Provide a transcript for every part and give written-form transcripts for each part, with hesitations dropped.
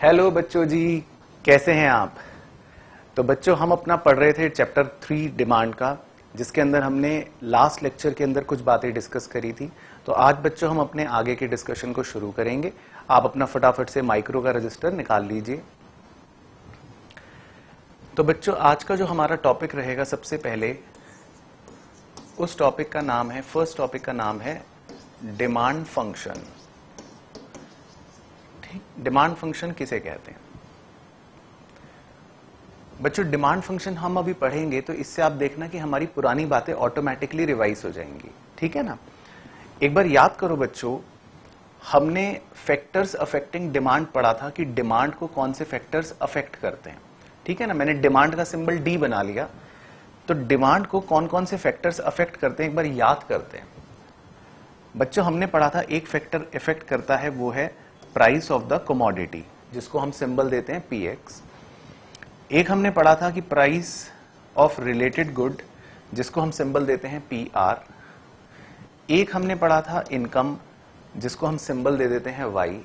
Hello बच्चों जी, कैसे हैं आप। तो बच्चों हम अपना पढ़ रहे थे चैप्टर 3 डिमांड का, जिसके अंदर हमने लास्ट लेक्चर के अंदर कुछ बातें डिस्कस करी थी। तो आज बच्चों हम अपने आगे के डिस्कशन को शुरू करेंगे। आप अपना फटाफट से माइक्रो का रजिस्टर निकाल लीजिए। तो बच्चों आज का जो हमारा टॉपिक रहेगा, सबसे पहले उस टॉपिक का नाम है, फर्स्ट टॉपिक का नाम है डिमांड फंक्शन। ठीक, डिमांड फंक्शन किसे कहते हैं बच्चों। डिमांड फंक्शन हम अभी पढ़ेंगे तो इससे आप देखना कि हमारी पुरानी बातें ऑटोमेटिकली रिवाइज हो जाएंगी। ठीक है ना। एक बार याद करो बच्चों, हमने फैक्टर्स अफेक्टिंग डिमांड पढ़ा था कि डिमांड को कौन से फैक्टर्स अफेक्ट करते हैं। ठीक है ना। मैंने डिमांड का सिंबल डी बना लिया। तो डिमांड को कौन कौन से फैक्टर्स अफेक्ट करते हैं एक बार याद करते हैं बच्चों। हमने पढ़ा था एक फैक्टर इफेक्ट करता है, वो है प्राइस ऑफ द कमोडिटी, जिसको हम सिंबल देते हैं पीएक्स। एक हमने पढ़ा था कि प्राइस ऑफ रिलेटेड गुड, जिसको हम सिंबल देते हैं पी आर। एक हमने पढ़ा था इनकम, जिसको हम सिंबल दे देते हैं वाई।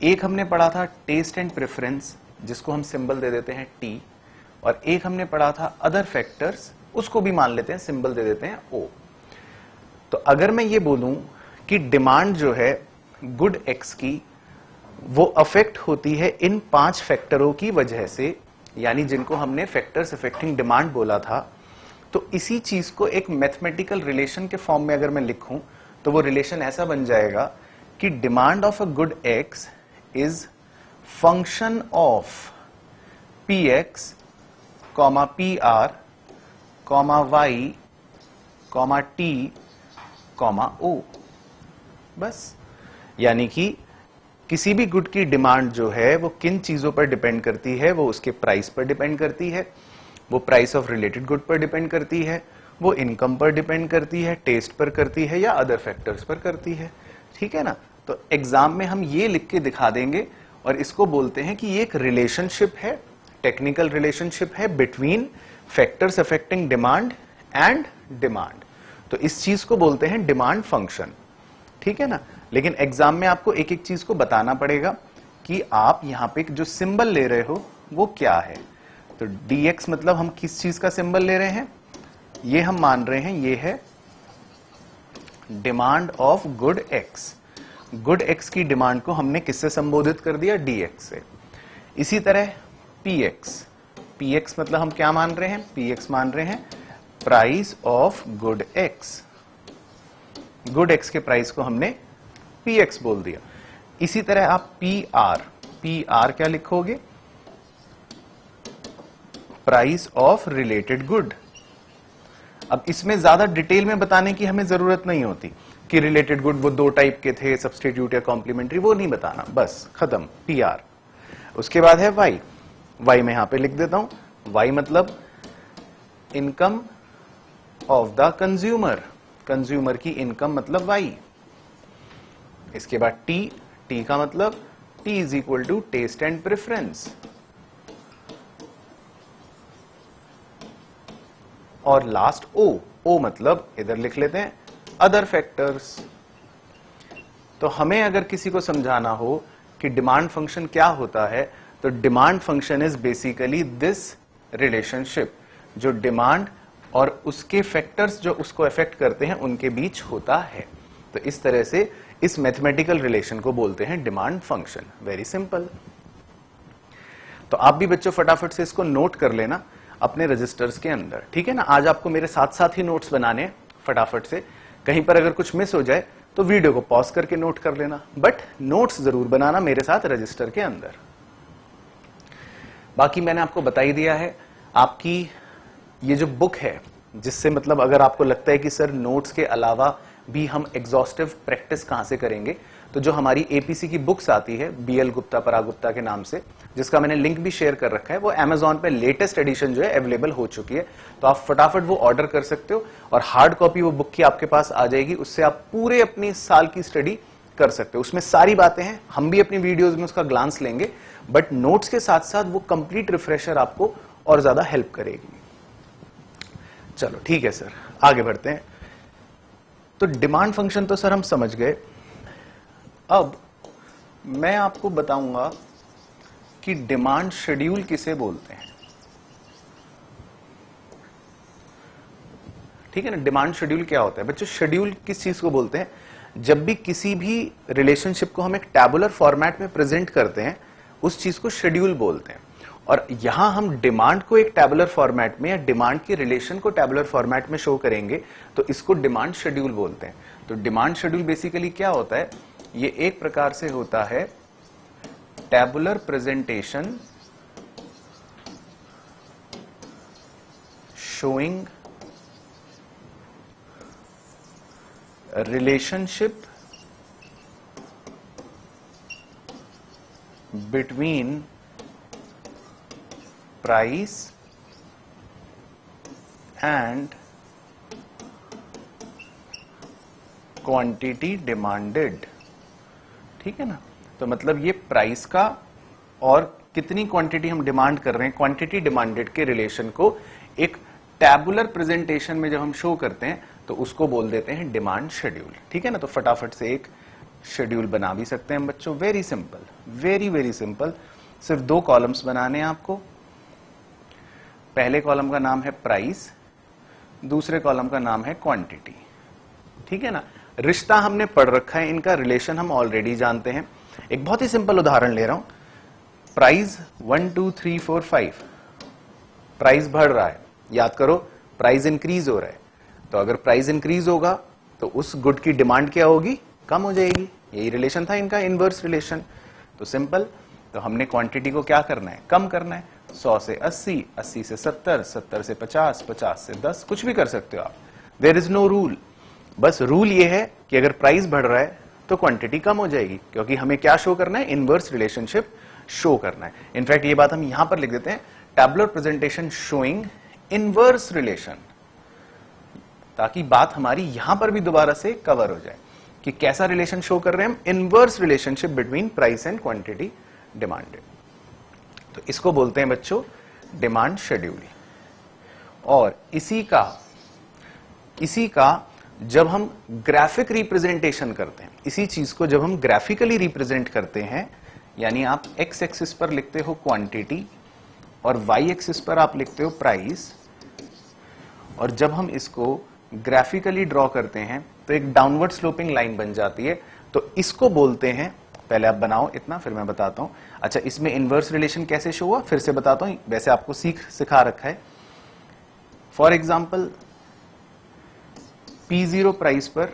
एक हमने पढ़ा था टेस्ट एंड प्रेफरेंस, जिसको हम सिंबल दे देते हैं टी। और एक हमने पढ़ा था अदर फैक्टर्स, उसको भी मान लेते हैं, सिंबल दे देते हैं ओ। तो अगर मैं ये बोलूं कि डिमांड जो है गुड एक्स की, वो अफेक्ट होती है इन 5 फैक्टरों की वजह से, यानी जिनको हमने फैक्टर्स अफेक्टिंग डिमांड बोला था। तो इसी चीज को एक मैथमेटिकल रिलेशन के फॉर्म में अगर मैं लिखूं तो वो रिलेशन ऐसा बन जाएगा कि demand of a good X is function of P X comma P R comma Y comma T comma O. बस, यानी कि किसी भी गुड की डिमांड जो है वो किन चीजों पर डिपेंड करती है, वो उसके प्राइस पर डिपेंड करती है, वो प्राइस ऑफ रिलेटेड गुड पर डिपेंड करती है, वो इनकम पर डिपेंड करती है, टेस्ट पर करती है, या अदर फैक्टर्स पर करती है। ठीक है ना। तो एग्जाम में हम ये लिख के दिखा देंगे और इसको बोलते हैं कि ये एक रिलेशनशिप है, टेक्निकल रिलेशनशिप है between factors affecting demand and demand. तो इस चीज को बोलते हैं डिमांड फंक्शन। ठीक है ना। लेकिन एग्जाम में आपको एक एक चीज को बताना पड़ेगा कि आप यहां पे जो सिंबल ले रहे हो वो क्या है। तो dx मतलब हम किस चीज का सिंबल ले रहे हैं, ये हम मान रहे हैं ये है demand of good x. Good x की डिमांड को हमने किससे संबोधित कर दिया, dx से। इसी तरह px, px मतलब हम क्या मान रहे हैं, px मान रहे हैं price of good x. Good x के प्राइस को हमने px बोल दिया। इसी तरह आप pr, pr क्या लिखोगे, प्राइस ऑफ रिलेटेड गुड। अब इसमें ज्यादा डिटेल में बताने की हमें जरूरत नहीं होती कि रिलेटेड गुड वो 2 टाइप के थे, सब्स्टिट्यूट या कॉम्प्लीमेंट्री, वो नहीं बताना, बस खत्म, pr। उसके बाद है y, y मैं यहां पे लिख देता हूं, y मतलब income of the consumer, consumer की इनकम मतलब y। इसके बाद t, t का मतलब t is equal to taste and preference. और लास्ट o, o मतलब इधर लिख लेते हैं अदर फैक्टर्स। तो हमें अगर किसी को समझाना हो कि डिमांड फंक्शन क्या होता है, तो demand function is basically this relationship, जो डिमांड और उसके फैक्टर्स जो उसको अफेक्ट करते हैं उनके बीच होता है। तो इस तरह से इस मैथमेटिकल रिलेशन को बोलते हैं डिमांड फंक्शन। Very simple. तो आप भी बच्चों फटाफट से इसको नोट कर लेना अपने रजिस्टर्स के अंदर। ठीक है ना। आज आपको मेरे साथ साथ ही नोट्स बनाने फटाफट से, कहीं पर अगर कुछ मिस हो जाए तो वीडियो को पॉज करके नोट कर लेना, बट नोट्स जरूर बनाना मेरे साथ रजिस्टर के अंदर। बाकी मैंने आपको बता ही दिया है, आपकी ये जो बुक है, जिससे मतलब अगर आपको लगता है कि सर नोट्स के अलावा भी हम एग्जॉस्टिव प्रैक्टिस कहां से करेंगे, तो जो हमारी एपीसी की बुक्स आती है बीएल गुप्ता पराग गुप्ता के नाम से, जिसका मैंने लिंक भी शेयर कर रखा है, वो अमेजॉन पे लेटेस्ट एडिशन जो है अवेलेबल हो चुकी है। तो आप फटाफट वो ऑर्डर कर सकते हो और हार्ड कॉपी वो बुक की आपके पास आ जाएगी। उससे आप पूरे अपनी साल की स्टडी कर सकते हो। उसमें सारी बातें हैं, हम भी अपनी वीडियोज में उसका ग्लांस लेंगे, बट नोट्स के साथ साथ वो कंप्लीट रिफ्रेशर आपको और ज्यादा हेल्प करेगी। चलो ठीक है सर, आगे बढ़ते हैं। तो डिमांड फंक्शन तो सर हम समझ गए। अब मैं आपको बताऊंगा कि डिमांड शेड्यूल किसे बोलते हैं। ठीक है ना, डिमांड शेड्यूल क्या होता है बच्चों? शेड्यूल किस चीज को बोलते हैं? जब भी किसी भी रिलेशनशिप को हम एक टैबुलर फॉर्मेट में प्रेजेंट करते हैं उस चीज को शेड्यूल बोलते हैं। और यहां हम डिमांड को एक टैबुलर फॉर्मेट में या डिमांड के रिलेशन को टैबुलर फॉर्मेट में शो करेंगे तो इसको डिमांड शेड्यूल बोलते हैं। तो डिमांड शेड्यूल बेसिकली क्या होता है? ये एक प्रकार से होता है tabular presentation showing relationship between price and quantity demanded। ठीक है ना, तो मतलब ये प्राइस का और कितनी क्वांटिटी हम डिमांड कर रहे हैं, क्वांटिटी डिमांडेड के रिलेशन को एक टैबुलर प्रेजेंटेशन में जब हम शो करते हैं तो उसको बोल देते हैं डिमांड शेड्यूल। ठीक है ना, तो फटाफट से एक शेड्यूल बना भी सकते हैं बच्चों। Very simple, very very simple. सिर्फ 2 कॉलम्स बनाने हैं आपको। पहले कॉलम का नाम है प्राइस, दूसरे कॉलम का नाम है क्वांटिटी। ठीक है ना, रिश्ता हमने पढ़ रखा है, इनका रिलेशन हम ऑलरेडी जानते हैं। एक बहुत ही सिंपल उदाहरण ले रहा हूं। प्राइस 1 2 3 4 5, प्राइस बढ़ रहा है। याद करो, प्राइस इंक्रीज हो रहा है। तो अगर प्राइस इंक्रीज होगा तो उस गुड की डिमांड क्या होगी? कम हो जाएगी। यही रिलेशन था इनका, इनवर्स रिलेशन। तो सिंपल, तो हमने क्वांटिटी को क्या करना है? कम करना है। 100 से 80, 80 से 70, 70 से 50, 50 से 10, कुछ भी कर सकते हो आप। There is no rule. बस रूल ये है कि अगर प्राइस बढ़ रहा है तो क्वांटिटी कम हो जाएगी, क्योंकि हमें क्या शो करना है? इनवर्स रिलेशनशिप शो करना है। इनफैक्ट ये बात हम यहां पर लिख देते हैं, tabular presentation showing inverse relation, ताकि बात हमारी यहां पर भी दोबारा से कवर हो जाए कि कैसा रिलेशन शो कर रहे हैं हम? Inverse relationship between price and quantity demanded. तो इसको बोलते हैं बच्चों डिमांड शेड्यूल। और इसी का जब हम ग्राफिक रिप्रेजेंटेशन करते हैं, इसी चीज को जब हम ग्राफिकली रिप्रेजेंट करते हैं, यानी आप एक्स एक्सिस पर लिखते हो क्वांटिटी और वाई एक्सिस पर आप लिखते हो प्राइस, और जब हम इसको ग्राफिकली ड्रॉ करते हैं तो एक डाउनवर्ड स्लोपिंग लाइन बन जाती है। तो इसको बोलते हैं, पहले आप बनाओ इतना, फिर मैं बताता हूं। अच्छा, इसमें इनवर्स रिलेशन कैसे शो हुआ फिर से बताता हूं, वैसे आपको सिखा रखा है। फॉर एग्जाम्पल, P0 प्राइस पर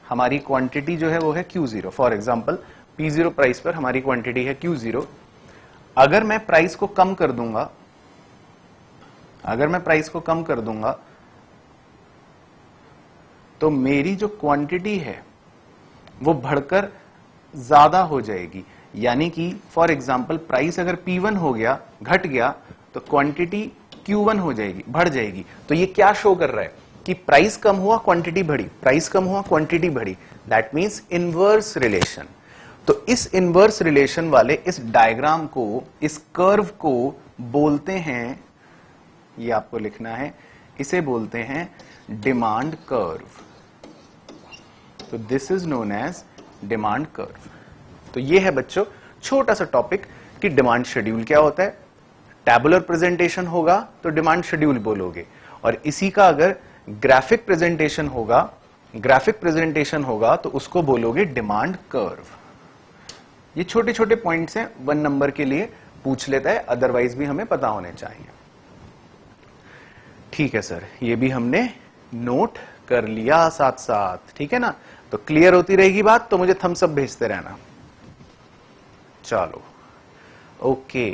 हमारी क्वांटिटी जो है वो है Q0। For example, P0 price पर हमारी क्वांटिटी है Q0। अगर मैं प्राइस को कम कर दूंगा, तो मेरी जो क्वांटिटी है वो बढ़कर ज्यादा हो जाएगी। यानी कि फॉर एग्जाम्पल, प्राइस अगर P1 हो गया, घट गया, तो क्वांटिटी Q1 हो जाएगी, बढ़ जाएगी। तो ये क्या शो कर रहा है कि प्राइस कम हुआ, क्वांटिटी बढ़ी, प्राइस कम हुआ, क्वांटिटी बढ़ी। That means inverse relation. तो इस इनवर्स रिलेशन वाले इस डायग्राम को, इस कर्व को बोलते हैं, ये आपको लिखना है, इसे बोलते हैं डिमांड कर्व। तो this is known as demand curve. तो ये है बच्चों छोटा सा टॉपिक कि डिमांड शेड्यूल क्या होता है। टैबुलर प्रेजेंटेशन होगा तो डिमांड शेड्यूल बोलोगे, और इसी का अगर ग्राफिक प्रेजेंटेशन होगा तो उसको बोलोगे डिमांड कर्व। ये छोटे छोटे पॉइंट्स हैं, 1 नंबर के लिए पूछ लेता है, अदरवाइज भी हमें पता होने चाहिए। ठीक है सर, ये भी हमने नोट कर लिया साथ साथ। ठीक है ना, तो क्लियर होती रहेगी बात, तो मुझे थम्स अप भेजते रहना। चलो ओके,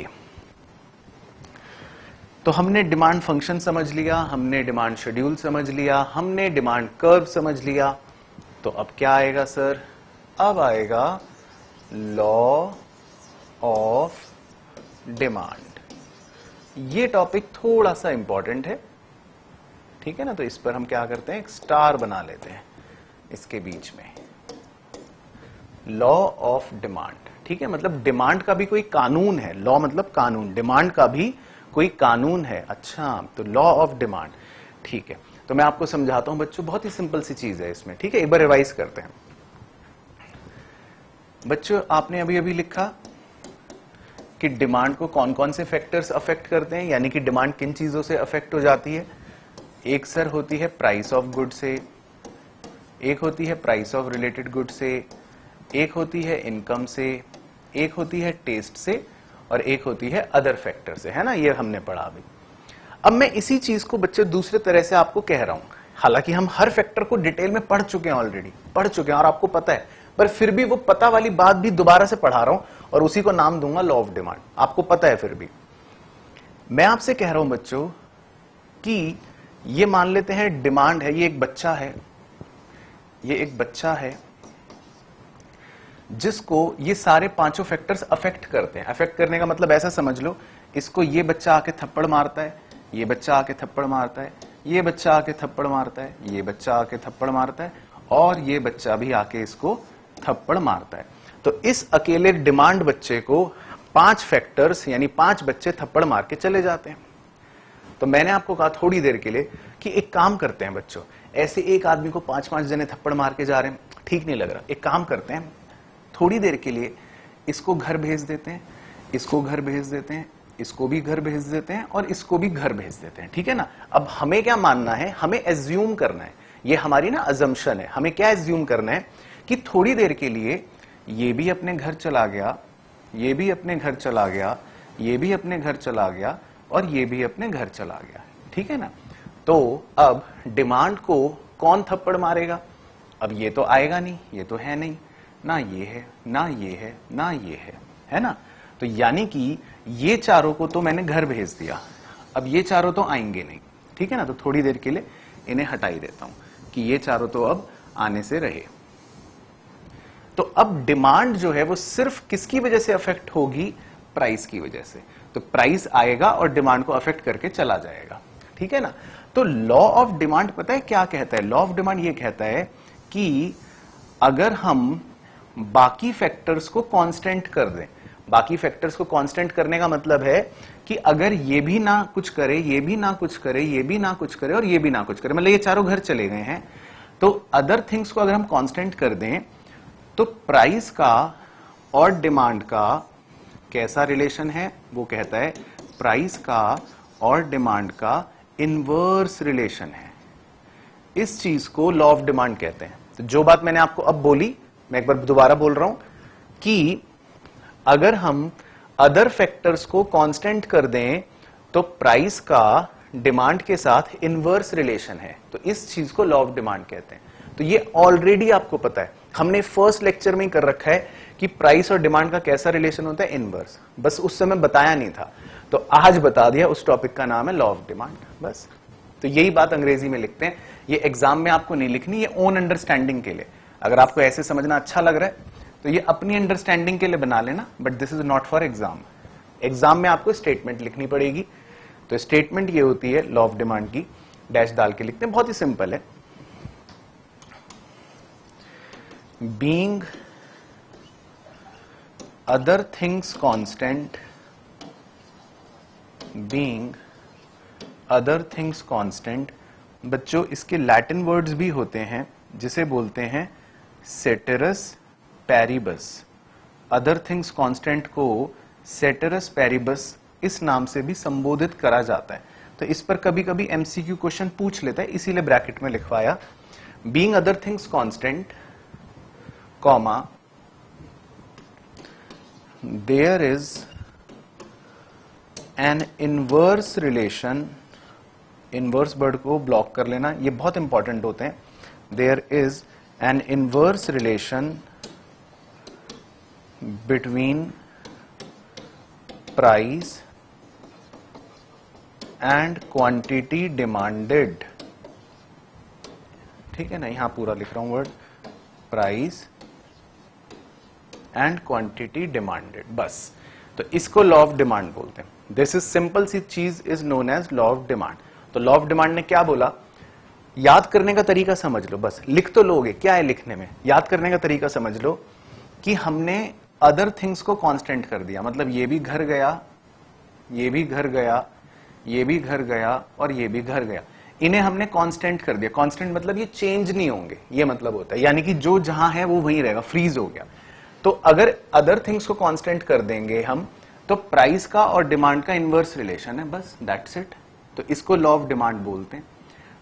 तो हमने डिमांड फंक्शन समझ लिया, हमने डिमांड शेड्यूल समझ लिया, हमने डिमांड कर्व समझ लिया। तो अब क्या आएगा सर? अब आएगा लॉ ऑफ डिमांड। ये टॉपिक थोड़ा सा इंपॉर्टेंट है, ठीक है ना, तो इस पर हम क्या करते हैं, एक स्टार बना लेते हैं इसके बीच में। लॉ ऑफ डिमांड, ठीक है, मतलब डिमांड का भी कोई कानून है। लॉ मतलब कानून, डिमांड का भी कोई कानून है। अच्छा, तो लॉ ऑफ डिमांड, ठीक है। तो मैं आपको समझाता हूं बच्चों, बहुत ही सिंपल सी चीज है इसमें, ठीक है। एक बार रिवाइज करते हैं बच्चों। आपने अभी अभी लिखा कि डिमांड को कौन कौन से फैक्टर्स अफेक्ट करते हैं, यानी कि डिमांड किन चीजों से अफेक्ट हो जाती है। एक सर होती है प्राइस ऑफ गुड से, एक होती है प्राइस ऑफ रिलेटेड गुड से, एक होती है इनकम से, एक होती है टेस्ट से, और एक होती है अदर फैक्टर से, है ना, ये हमने पढ़ा अभी। अब मैं इसी चीज को बच्चे दूसरे तरह से आपको कह रहा हूं, हालांकि हम हर फैक्टर को डिटेल में पढ़ चुके हैं, ऑलरेडी पढ़ चुके हैं और आपको पता है, पर फिर भी वो पता वाली बात भी दोबारा से पढ़ा रहा हूं और उसी को नाम दूंगा लॉ ऑफ डिमांड। आपको पता है, फिर भी मैं आपसे कह रहा हूं बच्चों कि ये मान लेते हैं डिमांड है, ये एक बच्चा है, ये एक बच्चा है जिसको ये सारे पांचों फैक्टर्स अफेक्ट करते हैं। अफेक्ट करने का मतलब ऐसा समझ लो, इसको ये बच्चा आके थप्पड़ मारता है, ये बच्चा आके थप्पड़ मारता है, ये बच्चा आके थप्पड़ मारता है, ये बच्चा आके थप्पड़ मारता है, और ये बच्चा भी आके इसको थप्पड़ मारता है। तो इस अकेले डिमांड बच्चे को 5 फैक्टर्स यानी 5 बच्चे थप्पड़ मार के चले जाते हैं। तो मैंने आपको कहा थोड़ी देर के लिए कि एक काम करते हैं बच्चों, ऐसे एक आदमी को 5-5 जने थप्पड़ मार के जा रहे हैं, ठीक नहीं लग रहा। एक काम करते हैं, थोड़ी देर के लिए इसको घर भेज देते हैं, इसको घर भेज देते हैं, इसको भी घर भेज देते हैं, और इसको भी घर भेज देते हैं, ठीक है ना। अब हमें क्या मानना है, हमें एज्यूम करना है, ये हमारी ना अजम्पशन है। हमें क्या एज्यूम करना है कि थोड़ी देर के लिए ये भी अपने घर चला गया, ये भी अपने घर चला गया, ये भी अपने घर चला गया, और ये भी अपने घर चला गया, ठीक है ना। तो अब डिमांड को कौन थप्पड़ मारेगा, अब ये तो आएगा नहीं, ये तो है नहीं, ना ये है, ना ये है, ना ये है ना। तो यानी कि ये चारों को तो मैंने घर भेज दिया, अब ये चारों तो आएंगे नहीं, ठीक है ना। तो थोड़ी देर के लिए इन्हें हटा ही देता हूं कि ये चारों तो अब आने से रहे। तो अब डिमांड जो है वो सिर्फ किसकी वजह से अफेक्ट होगी, प्राइस की वजह से। तो प्राइस आएगा और डिमांड को अफेक्ट करके चला जाएगा, ठीक है ना। तो लॉ ऑफ डिमांड पता है क्या कहता है, लॉ ऑफ डिमांड ये कहता है कि अगर हम बाकी फैक्टर्स को कांस्टेंट कर दें, बाकी फैक्टर्स को कांस्टेंट करने का मतलब है कि अगर ये भी ना कुछ करे, ये भी ना कुछ करे, ये भी ना कुछ करे, और ये भी ना कुछ करे, मतलब ये चारों घर चले गए हैं, तो अदर थिंग्स को अगर हम कांस्टेंट कर दें तो प्राइस का और डिमांड का कैसा रिलेशन है, वो कहता है प्राइस का और डिमांड का इनवर्स रिलेशन है। इस चीज को लॉ ऑफ डिमांड कहते हैं। तो जो बात मैंने आपको अब बोली, मैं एक बार दोबारा बोल रहा हूं कि अगर हम अदर फैक्टर्स को कांस्टेंट कर दें तो प्राइस का डिमांड के साथ इनवर्स रिलेशन है। तो इस चीज को लॉ ऑफ डिमांड कहते हैं। तो ये ऑलरेडी आपको पता है, हमने फर्स्ट लेक्चर में ही कर रखा है कि प्राइस और डिमांड का कैसा रिलेशन होता है, इनवर्स। बस उस समय बताया नहीं था, तो आज बता दिया। उस टॉपिक का नाम है लॉ ऑफ डिमांड, बस। तो यही बात अंग्रेजी में लिखते हैं, ये एग्जाम में आपको नहीं लिखनी, ये ओन अंडरस्टैंडिंग के लिए। अगर आपको ऐसे समझना अच्छा लग रहा है तो ये अपनी अंडरस्टैंडिंग के लिए बना लेना, but this is not for exam. Exam में आपको स्टेटमेंट लिखनी पड़ेगी। तो स्टेटमेंट ये होती है लॉ ऑफ डिमांड की, डैश डाल के लिखते हैं, बहुत ही सिंपल है। Being other things constant, being other things constant, बच्चों इसके लैटिन वर्ड्स भी होते हैं जिसे बोलते हैं सेटेरस पैरिबस। अदर थिंग्स कांस्टेंट को सेटेरस पैरिबस इस नाम से भी संबोधित करा जाता है। तो इस पर कभी कभी एमसीक्यू क्वेश्चन पूछ लेता है, इसीलिए ब्रैकेट में लिखवाया। Being other things constant, comma, there is an inverse relation, inverse word को ब्लॉक कर लेना, ये बहुत इंपॉर्टेंट होते हैं। There is an inverse relation between price and quantity demanded, ठीक है ना। यहां पूरा लिख रहा हूं word, price and quantity demanded, बस। तो इसको लॉ ऑफ डिमांड बोलते हैं। दिस इज सिंपल सी चीज is known as law of demand. तो लॉ ऑफ डिमांड ने क्या बोला, याद करने का तरीका समझ लो, बस लिख तो लोगे, क्या है लिखने में, याद करने का तरीका समझ लो कि हमने अदर थिंग्स को कांस्टेंट कर दिया, मतलब ये भी घर गया, ये भी घर गया, ये भी घर गया, और ये भी घर गया, इन्हें हमने कांस्टेंट कर दिया। कांस्टेंट मतलब ये चेंज नहीं होंगे, ये मतलब होता है, यानी कि जो जहां है वो वहीं रहेगा, फ्रीज हो गया। तो अगर अदर थिंग्स को कांस्टेंट कर देंगे हम, तो तो प्राइस का और डिमांड का इनवर्स रिलेशन है, बस दैट्स इट। तो इसको लॉ ऑफ डिमांड बोलते हैं।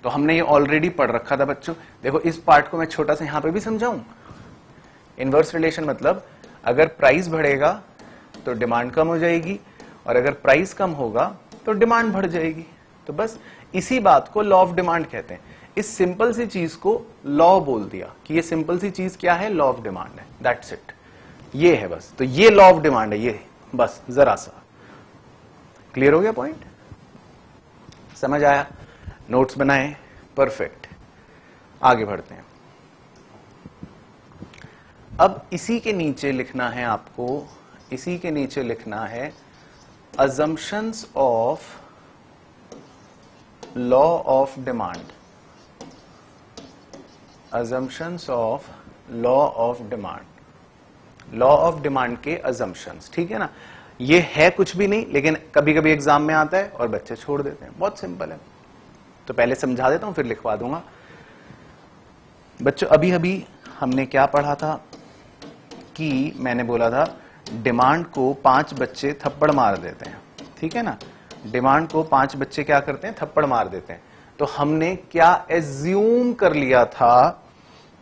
तो हमने ये ऑलरेडी पढ़ रखा था बच्चों। देखो इस पार्ट को मैं छोटा सा यहां पे भी समझाऊं। इनवर्स रिलेशन मतलब अगर प्राइस बढ़ेगा तो डिमांड कम हो जाएगी, और अगर प्राइस कम होगा तो डिमांड बढ़ जाएगी। तो बस इसी बात को लॉ ऑफ डिमांड कहते हैं। इस सिंपल सी चीज को लॉ बोल दिया कि ये सिंपल सी चीज क्या है, लॉ ऑफ डिमांड है, दैट्स इट। ये है बस, तो ये लॉ ऑफ डिमांड है, ये बस जरा सा क्लियर हो गया पॉइंट, समझ आया? नोट्स बनाए, परफेक्ट। आगे बढ़ते हैं। अब इसी के नीचे लिखना है आपको, इसी के नीचे लिखना है assumptions of law of demand, assumptions of law of demand, law of demand के assumptions, ठीक है ना? ये है कुछ भी नहीं, लेकिन कभी कभी एग्जाम में आता है और बच्चे छोड़ देते हैं, बहुत सिंपल है। तो पहले समझा देता हूं फिर लिखवा दूंगा। बच्चों अभी अभी हमने क्या पढ़ा था कि मैंने बोला था डिमांड को 5 बच्चे थप्पड़ मार देते हैं, ठीक है ना? डिमांड को 5 बच्चे क्या करते हैं, थप्पड़ मार देते हैं। तो हमने क्या एज्यूम कर लिया था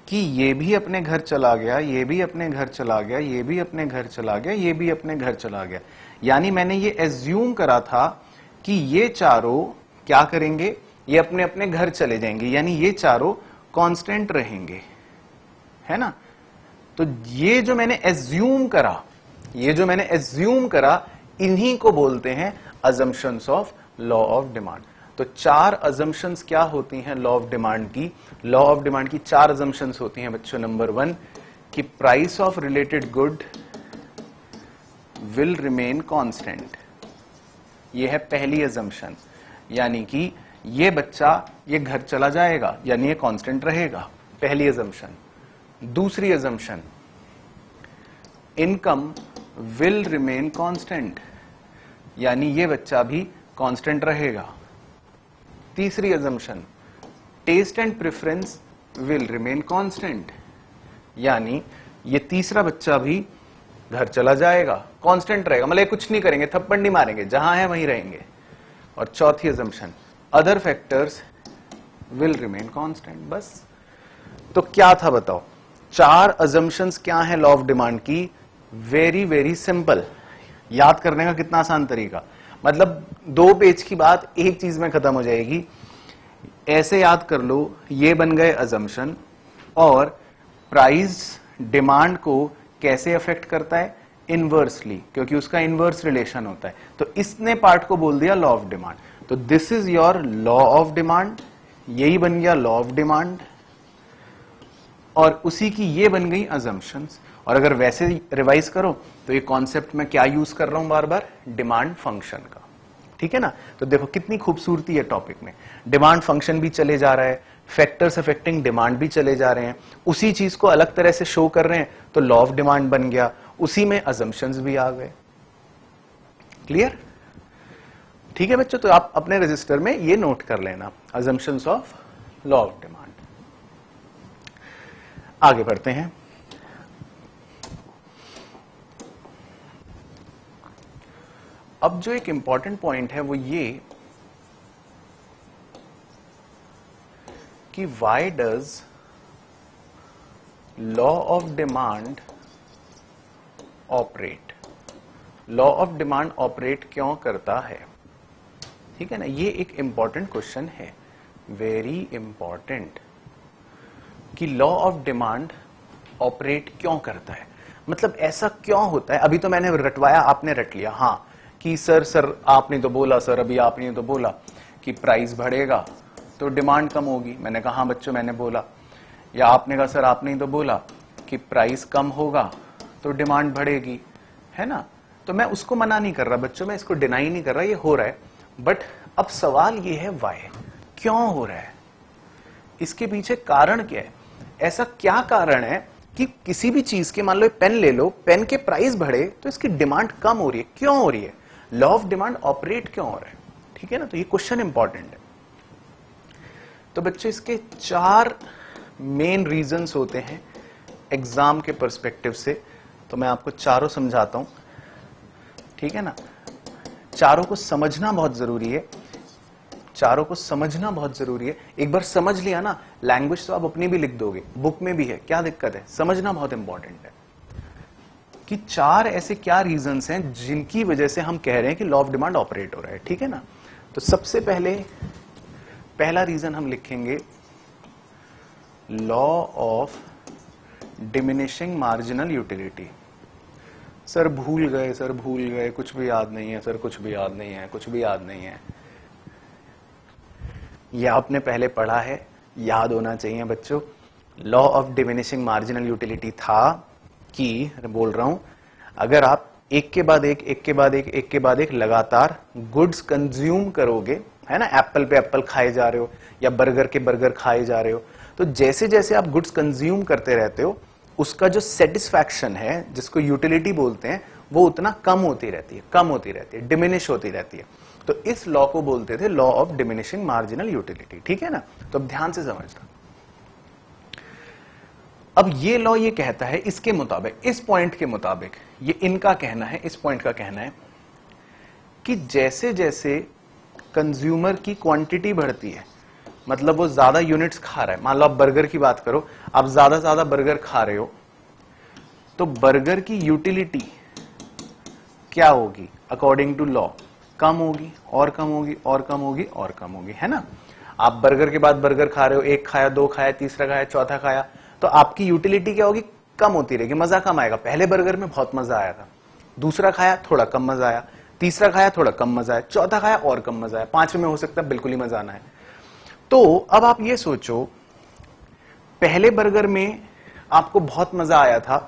कि ये भी अपने घर चला गया, ये भी अपने घर चला गया, ये भी अपने घर चला गया, ये भी अपने घर चला गया। यानी मैंने ये एज्यूम करा था कि ये चारों क्या करेंगे, ये अपने अपने घर चले जाएंगे, यानी ये चारों कांस्टेंट रहेंगे, है ना? तो ये जो मैंने एज्यूम करा, ये जो मैंने एज्यूम करा, इन्हीं को बोलते हैं assumptions of law of demand. तो 4 assumptions क्या होती हैं लॉ ऑफ डिमांड की? लॉ ऑफ डिमांड की 4 assumptions होती हैं बच्चों। नंबर 1 कि price of related good will remain constant, ये है पहली assumption, यानी कि ये बच्चा ये घर चला जाएगा, यानी ये कांस्टेंट रहेगा, पहली assumption। दूसरी assumption income will remain constant, यानी ये बच्चा भी कांस्टेंट रहेगा। तीसरी assumption taste and preference will remain constant, यानी ये तीसरा बच्चा भी घर चला जाएगा, कांस्टेंट रहेगा, मतलब कुछ नहीं करेंगे, थप्पड़ नहीं मारेंगे, जहां है वहीं रहेंगे। और चौथी assumption other factors will remain constant. बस तो क्या था बताओ? 4 assumptions क्या है लॉ ऑफ डिमांड की? वेरी वेरी सिंपल, याद करने का कितना आसान तरीका, मतलब 2 पेज की बात एक चीज में खत्म हो जाएगी। ऐसे याद कर लो, ये बन गए assumption, और प्राइस डिमांड को कैसे अफेक्ट करता है? इनवर्सली, क्योंकि उसका इनवर्स रिलेशन होता है। तो इसने पार्ट को बोल दिया लॉ ऑफ डिमांड। तो this is your law of demand, यही बन गया लॉ ऑफ डिमांड, और उसी की ये बन गई assumptions। और अगर वैसे रिवाइज करो तो ये कॉन्सेप्ट मैं क्या यूज कर रहा हूं बार बार? डिमांड फंक्शन का, ठीक है ना? तो देखो कितनी खूबसूरती है टॉपिक में, डिमांड फंक्शन भी चले जा रहा है, फैक्टर्स अफेक्टिंग डिमांड भी चले जा रहे हैं, उसी चीज को अलग तरह से शो कर रहे हैं, तो लॉ ऑफ डिमांड बन गया, उसी में assumptions भी आ गए। क्लियर? ठीक है बच्चों, तो आप अपने रजिस्टर में ये नोट कर लेना, assumptions of law of demand. आगे बढ़ते हैं। अब जो एक इंपॉर्टेंट पॉइंट है वो ये कि why does law of demand operate, law of demand operate क्यों करता है? ठीक है ना, ये एक इंपॉर्टेंट क्वेश्चन है, वेरी इंपॉर्टेंट, कि लॉ ऑफ डिमांड ऑपरेट क्यों करता है, मतलब ऐसा क्यों होता है? अभी तो मैंने रटवाया, आपने रट लिया, हाँ कि सर आपने तो बोला, सर अभी आपने तो बोला कि प्राइस बढ़ेगा तो डिमांड कम होगी। मैंने कहा हाँ बच्चों मैंने बोला। या आपने कहा सर आपने तो बोला कि प्राइस कम होगा तो डिमांड बढ़ेगी, है ना? तो मैं उसको मना नहीं कर रहा बच्चों, मैं इसको डिनाई नहीं कर रहा, ये हो रहा है। बट अब सवाल ये है वाई, क्यों हो रहा है? इसके पीछे कारण क्या है? ऐसा क्या कारण है कि किसी भी चीज के, मान लो पेन ले लो, पेन के प्राइस बढ़े तो इसकी डिमांड कम हो रही है, क्यों हो रही है? लॉ ऑफ डिमांड ऑपरेट क्यों हो रहा है? ठीक है ना, तो ये क्वेश्चन इंपॉर्टेंट है। तो बच्चे इसके 4 मेन रीजंस होते हैं एग्जाम के पर्सपेक्टिव से, तो मैं आपको चारों समझाता हूं। ठीक है ना। चारों को समझना बहुत जरूरी है, चारों को समझना बहुत जरूरी है। एक बार समझ लिया ना, लैंग्वेज तो आप अपनी भी लिख दोगे, बुक में भी है, क्या दिक्कत है, समझना बहुत इंपॉर्टेंट है कि चार ऐसे क्या रीजंस हैं जिनकी वजह से हम कह रहे हैं कि लॉ ऑफ डिमांड ऑपरेट हो रहा है, ठीक है ना। तो सबसे पहले पहला रीजन हम लिखेंगे law of diminishing marginal utility. Sir भूल गए, सर भूल गए, कुछ भी याद नहीं है सर, कुछ भी याद नहीं है, कुछ भी याद नहीं है। यह आपने पहले पढ़ा है, याद होना चाहिए बच्चों। Law of diminishing marginal utility था कि, बोल रहा हूं, अगर आप एक के बाद एक, एक के बाद एक, एक के बाद एक लगातार गुड्स कंज्यूम करोगे, है ना, एप्पल पे एप्पल खाए जा रहे हो या बर्गर के बर्गर खाए जा रहे हो, तो जैसे जैसे आप गुड्स कंज्यूम करते रहते हो उसका जो सेटिस्फैक्शन है, जिसको यूटिलिटी बोलते हैं, वो उतना कम होती रहती है, कम होती रहती है, डिमिनिश होती रहती है। तो इस लॉ को बोलते थे law of diminishing marginal utility, ठीक है ना। तो अब ध्यान से समझना। अब ये लॉ ये कहता है, इसके मुताबिक, इस पॉइंट के मुताबिक, ये इनका कहना है, इस पॉइंट का कहना है कि जैसे जैसे कंज्यूमर की क्वांटिटी बढ़ती है, मतलब वो ज्यादा यूनिट्स खा रहा है, मान लो आप बर्गर की बात करो, आप ज्यादा ज्यादा बर्गर खा रहे हो, तो बर्गर की यूटिलिटी क्या होगी अकॉर्डिंग टू लॉ, कम होगी और कम होगी और कम होगी और कम होगी, है ना। आप बर्गर के बाद बर्गर खा रहे हो, एक खाया, दो खाया, तीसरा खाया, चौथा खाया, तो आपकी यूटिलिटी क्या होगी, कम होती रहेगी, मजा कम आएगा। पहले बर्गर में बहुत मजा आया था, दूसरा खाया थोड़ा कम मजा आया, तीसरा खाया थोड़ा कम मजा आया, चौथा खाया और कम मजा आया, पांचवें में हो सकता है बिल्कुल ही मजा आना है। तो अब आप ये सोचो, पहले बर्गर में आपको बहुत मजा आया था,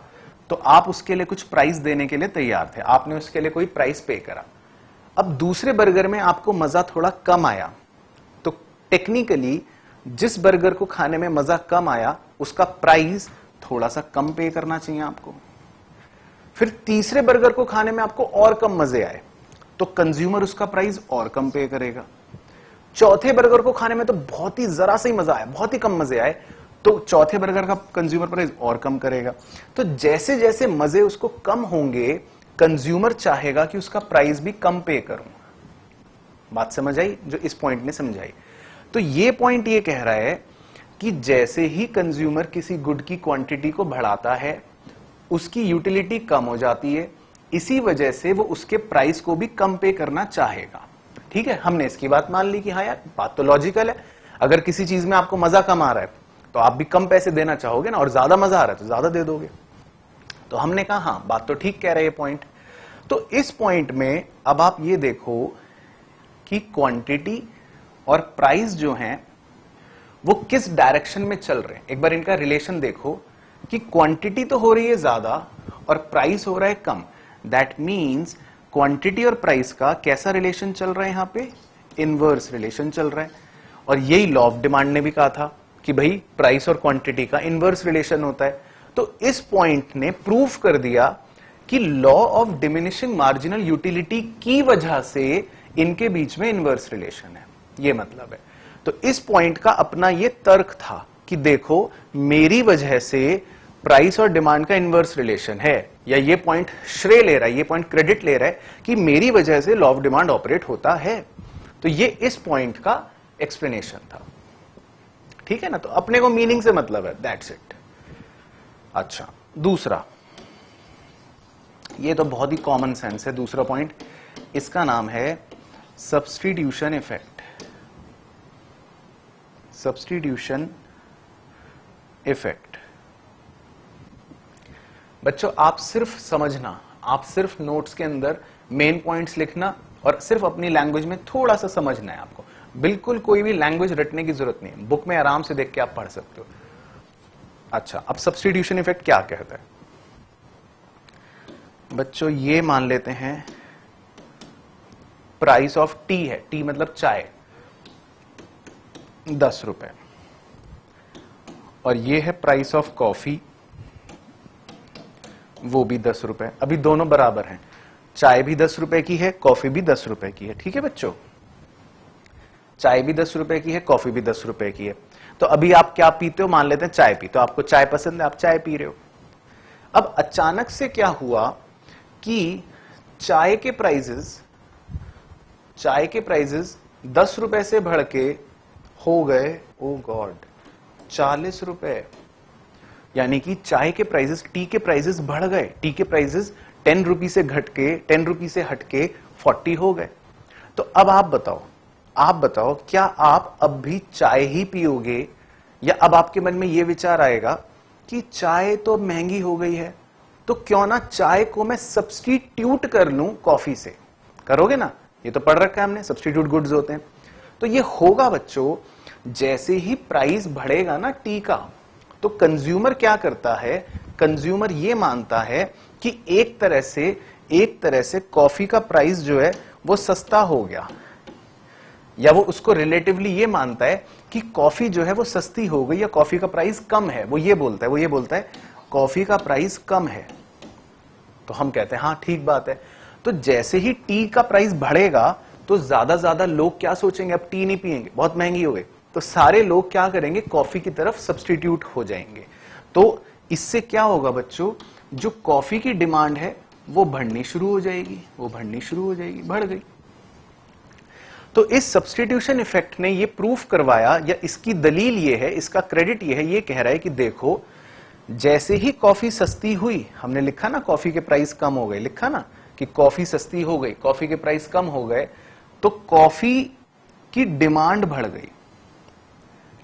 तो आप उसके लिए कुछ प्राइस देने के लिए तैयार थे, आपने उसके लिए कोई प्राइस पे करा। अब दूसरे बर्गर में आपको मजा थोड़ा कम आया, तो टेक्निकली जिस बर्गर को खाने में मजा कम आया उसका प्राइस थोड़ा सा कम पे करना चाहिए आपको। फिर तीसरे बर्गर को खाने में आपको और कम मजे आए, तो कंज्यूमर उसका प्राइस और कम पे करेगा। चौथे बर्गर को खाने में तो बहुत ही जरा सा ही मजा आया, बहुत ही कम मजे आए, तो चौथे बर्गर का कंज्यूमर प्राइस और कम करेगा। तो जैसे जैसे मजे उसको कम होंगे, कंज्यूमर चाहेगा कि उसका प्राइस भी कम पे करूं। बात समझ आई जो इस पॉइंट ने समझाई। तो ये पॉइंट ये कह रहा है कि जैसे ही कंज्यूमर किसी गुड की क्वांटिटी को बढ़ाता है, उसकी यूटिलिटी कम हो जाती है, इसी वजह से वो उसके प्राइस को भी कम पे करना चाहेगा। ठीक है, हमने इसकी बात मान ली कि हाँ यार, बात तो लॉजिकल है। अगर किसी चीज में आपको मजा कम आ रहा है तो आप भी कम पैसे देना चाहोगे ना, और ज्यादा मजा आ रहा है तो ज्यादा दे दोगे। तो हमने कहा हाँ, बात तो ठीक कह रहे हैं पॉइंट। तो इस पॉइंट में अब आप ये देखो कि क्वांटिटी और प्राइस जो हैं वो किस डायरेक्शन में चल रहे हैं। एक बार इनका रिलेशन देखो कि क्वांटिटी तो हो रही है ज्यादा और प्राइस हो रहा है कम। दैट मीन्स क्वांटिटी और प्राइस का कैसा रिलेशन चल रहा है, यहां पे इनवर्स रिलेशन चल रहा है। और यही लॉ ऑफ डिमांड ने भी कहा था कि भाई प्राइस और क्वांटिटी का इनवर्स रिलेशन होता है। तो इस पॉइंट ने प्रूव कर दिया कि law of diminishing marginal utility की वजह से इनके बीच में इनवर्स रिलेशन है, ये मतलब है। तो इस पॉइंट का अपना ये तर्क था कि देखो, मेरी वजह से प्राइस और डिमांड का इनवर्स रिलेशन है, या ये पॉइंट श्रेय ले रहा है, ये पॉइंट क्रेडिट ले रहा है कि मेरी वजह से लॉ ऑफ डिमांड ऑपरेट होता है। तो ये इस पॉइंट का एक्सप्लेनेशन था। ठीक है ना, तो अपने को मीनिंग से मतलब है, दैट्स इट। अच्छा, दूसरा, ये तो बहुत ही कॉमन सेंस है। दूसरा पॉइंट, इसका नाम है सब्स्टिट्यूशन इफेक्ट। Substitution effect. बच्चों आप सिर्फ समझना, आप सिर्फ नोट्स के अंदर मेन पॉइंट्स लिखना और सिर्फ अपनी लैंग्वेज में थोड़ा सा समझना है आपको। बिल्कुल कोई भी लैंग्वेज रटने की जरूरत नहीं है, बुक में आराम से देख के आप पढ़ सकते हो। अच्छा, अब सब्स्टिट्यूशन इफेक्ट क्या कहता है बच्चों, ये मान लेते हैं प्राइस ऑफ टी है, टी मतलब चाय, 10 रुपए, और ये है प्राइस ऑफ कॉफी, वो भी 10 रुपए। अभी दोनों बराबर हैं, चाय भी 10 रुपए की है, कॉफी भी 10 रुपए की है। ठीक है बच्चों, चाय भी 10 रुपए की है, कॉफी भी 10 रुपए की है। तो अभी आप क्या पीते हो, मान लेते हैं चाय पीते हो, आपको चाय पसंद है, आप चाय पी रहे हो। अब अचानक से क्या हुआ कि चाय के प्राइजेस 10 रुपए से बढ़ के हो गए, ओ गॉड, 40 रुपए। यानी कि चाय के प्राइजेस, टी के प्राइजेस बढ़ गए, टी के प्राइजेस 10 रुपी से घट के 10 रुपी से हट के 40 हो गए। तो अब आप बताओ क्या आप अब भी चाय ही पियोगे, या अब आपके मन में यह विचार आएगा कि चाय तो महंगी हो गई है, तो क्यों ना चाय को मैं सब्स्टिट्यूट कर लूं कॉफी से? करोगे ना? ये तो पढ़ रखा है हमने, सब्स्टिट्यूट गुड्स होते हैं। तो ये होगा बच्चों, जैसे ही प्राइस बढ़ेगा ना टी का, तो कंज्यूमर क्या करता है, कंज्यूमर ये मानता है कि एक तरह से कॉफी का प्राइस जो है वो सस्ता हो गया, या वो उसको रिलेटिवली ये मानता है कि कॉफी जो है वो सस्ती हो गई, या कॉफी का प्राइस कम है। वो ये बोलता है कॉफी का प्राइस कम है। तो हम कहते हैं हाँ ठीक बात है। तो जैसे ही टी का प्राइस बढ़ेगा तो ज्यादा लोग क्या सोचेंगे, अब टी नहीं पिएंगे, बहुत महंगी हो गई, तो सारे लोग क्या करेंगे, कॉफी की तरफ सब्स्टिट्यूट हो जाएंगे। तो इससे क्या होगा बच्चों, जो कॉफी की डिमांड है वो बढ़नी शुरू हो जाएगी, बढ़ गई। तो इस सब्स्टिट्यूशन इफेक्ट ने ये प्रूफ करवाया, या इसकी दलील ये है, इसका क्रेडिट ये है, ये कह रहा है कि देखो जैसे ही कॉफी सस्ती हुई, हमने लिखा ना कॉफी के प्राइस कम हो गए, लिखा ना कि कॉफी सस्ती हो गई, कॉफी के प्राइस कम हो गए, तो कॉफी की डिमांड बढ़ गई।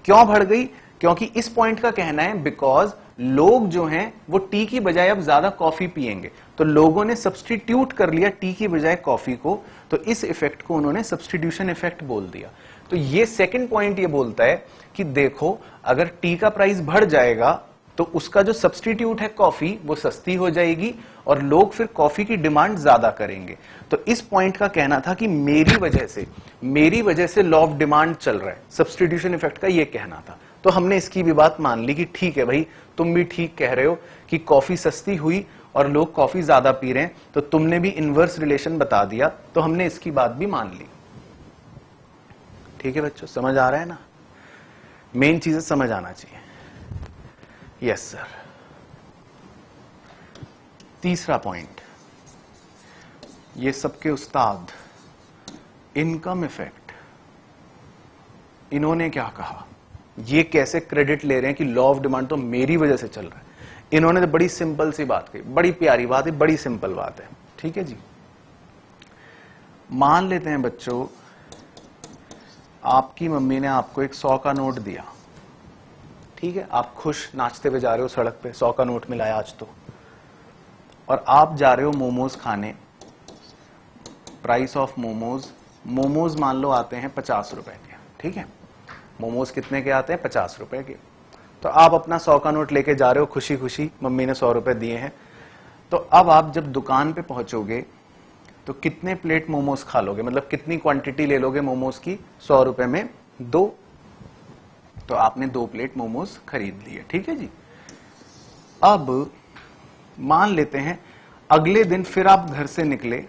क्यों बढ़ गई? क्योंकि इस पॉइंट का कहना है बिकॉज लोग जो हैं वो टी की बजाय अब ज्यादा कॉफी पिएंगे, तो लोगों ने सब्स्टिट्यूट कर लिया टी की बजाय कॉफी को, तो इस इफेक्ट को उन्होंने सब्स्टिट्यूशन इफेक्ट बोल दिया। तो ये सेकंड पॉइंट ये बोलता है कि देखो अगर टी का प्राइस बढ़ जाएगा तो उसका जो सब्स्टिट्यूट है कॉफी वो सस्ती हो जाएगी और लोग फिर कॉफी की डिमांड ज्यादा करेंगे। तो इस पॉइंट का कहना था कि मेरी वजह से लॉ ऑफ डिमांड चल रहा है, सब्स्टिट्यूशन इफेक्ट का ये कहना था। तो हमने इसकी भी बात मान ली कि ठीक है भाई, तुम भी ठीक कह रहे हो कि कॉफी सस्ती हुई और लोग कॉफी ज्यादा पी रहे हैं, तो तुमने भी इनवर्स रिलेशन बता दिया, तो हमने इसकी बात भी मान ली। ठीक है बच्चों, समझ आ रहा है ना? मेन चीजें समझ आना चाहिए। Yes sir. तीसरा पॉइंट, ये सबके उस्ताद इनकम इफेक्ट, इन्होंने क्या कहा, ये कैसे क्रेडिट ले रहे हैं कि लॉ ऑफ डिमांड तो मेरी वजह से चल रहा है। इन्होंने तो बड़ी सिंपल सी बात कही, बड़ी प्यारी बात है, बड़ी सिंपल बात है। ठीक है जी, मान लेते हैं बच्चों आपकी मम्मी ने आपको एक 100 का नोट दिया, ठीक है, आप खुश नाचते हुए जा रहे हो सड़क पे, 100 का नोट मिला है आज तो, और आप जा रहे हो मोमोज खाने। प्राइस ऑफ मोमोज मान लो आते हैं 50 रुपए के, ठीक है, मोमोज कितने के आते हैं? 50 रुपए के। तो आप अपना 100 का नोट लेके जा रहे हो खुशी खुशी, मम्मी ने 100 रुपए दिए हैं। तो अब आप जब दुकान पे पहुंचोगे तो कितने प्लेट मोमोज खा लोगे, मतलब कितनी क्वांटिटी ले लोगे मोमोज की? 100 रुपए में 2। तो आपने 2 प्लेट मोमोज खरीद लिए, ठीक है जी। अब मान लेते हैं अगले दिन फिर आप घर से निकले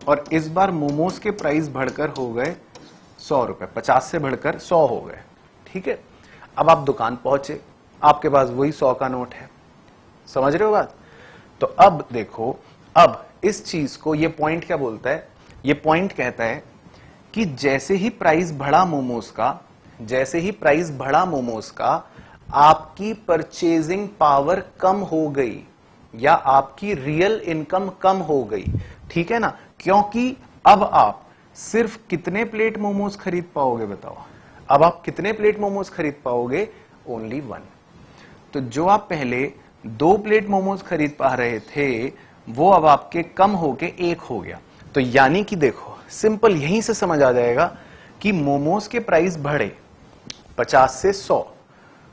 और इस बार मोमोज के प्राइस बढ़कर हो गए 100 रुपए, 50 से बढ़कर 100 हो गए, ठीक है। अब आप दुकान पहुंचे, आपके पास वही 100 का नोट है, समझ रहे हो बात? तो अब देखो, अब इस चीज को, ये पॉइंट क्या बोलता है, ये पॉइंट कहता है कि जैसे ही प्राइस बढ़ा मोमोज का, आपकी परचेजिंग पावर कम हो गई या आपकी रियल इनकम कम हो गई, ठीक है ना। क्योंकि अब आप सिर्फ कितने प्लेट मोमोज खरीद पाओगे बताओ? अब आप कितने प्लेट मोमोज खरीद पाओगे? ओनली 1। तो जो आप पहले 2 प्लेट मोमोज खरीद पा रहे थे वो अब आपके कम होके 1 हो गया। तो यानी कि देखो सिंपल, यहीं से समझ आ जाएगा कि मोमोज के प्राइस बढ़े 50 से 100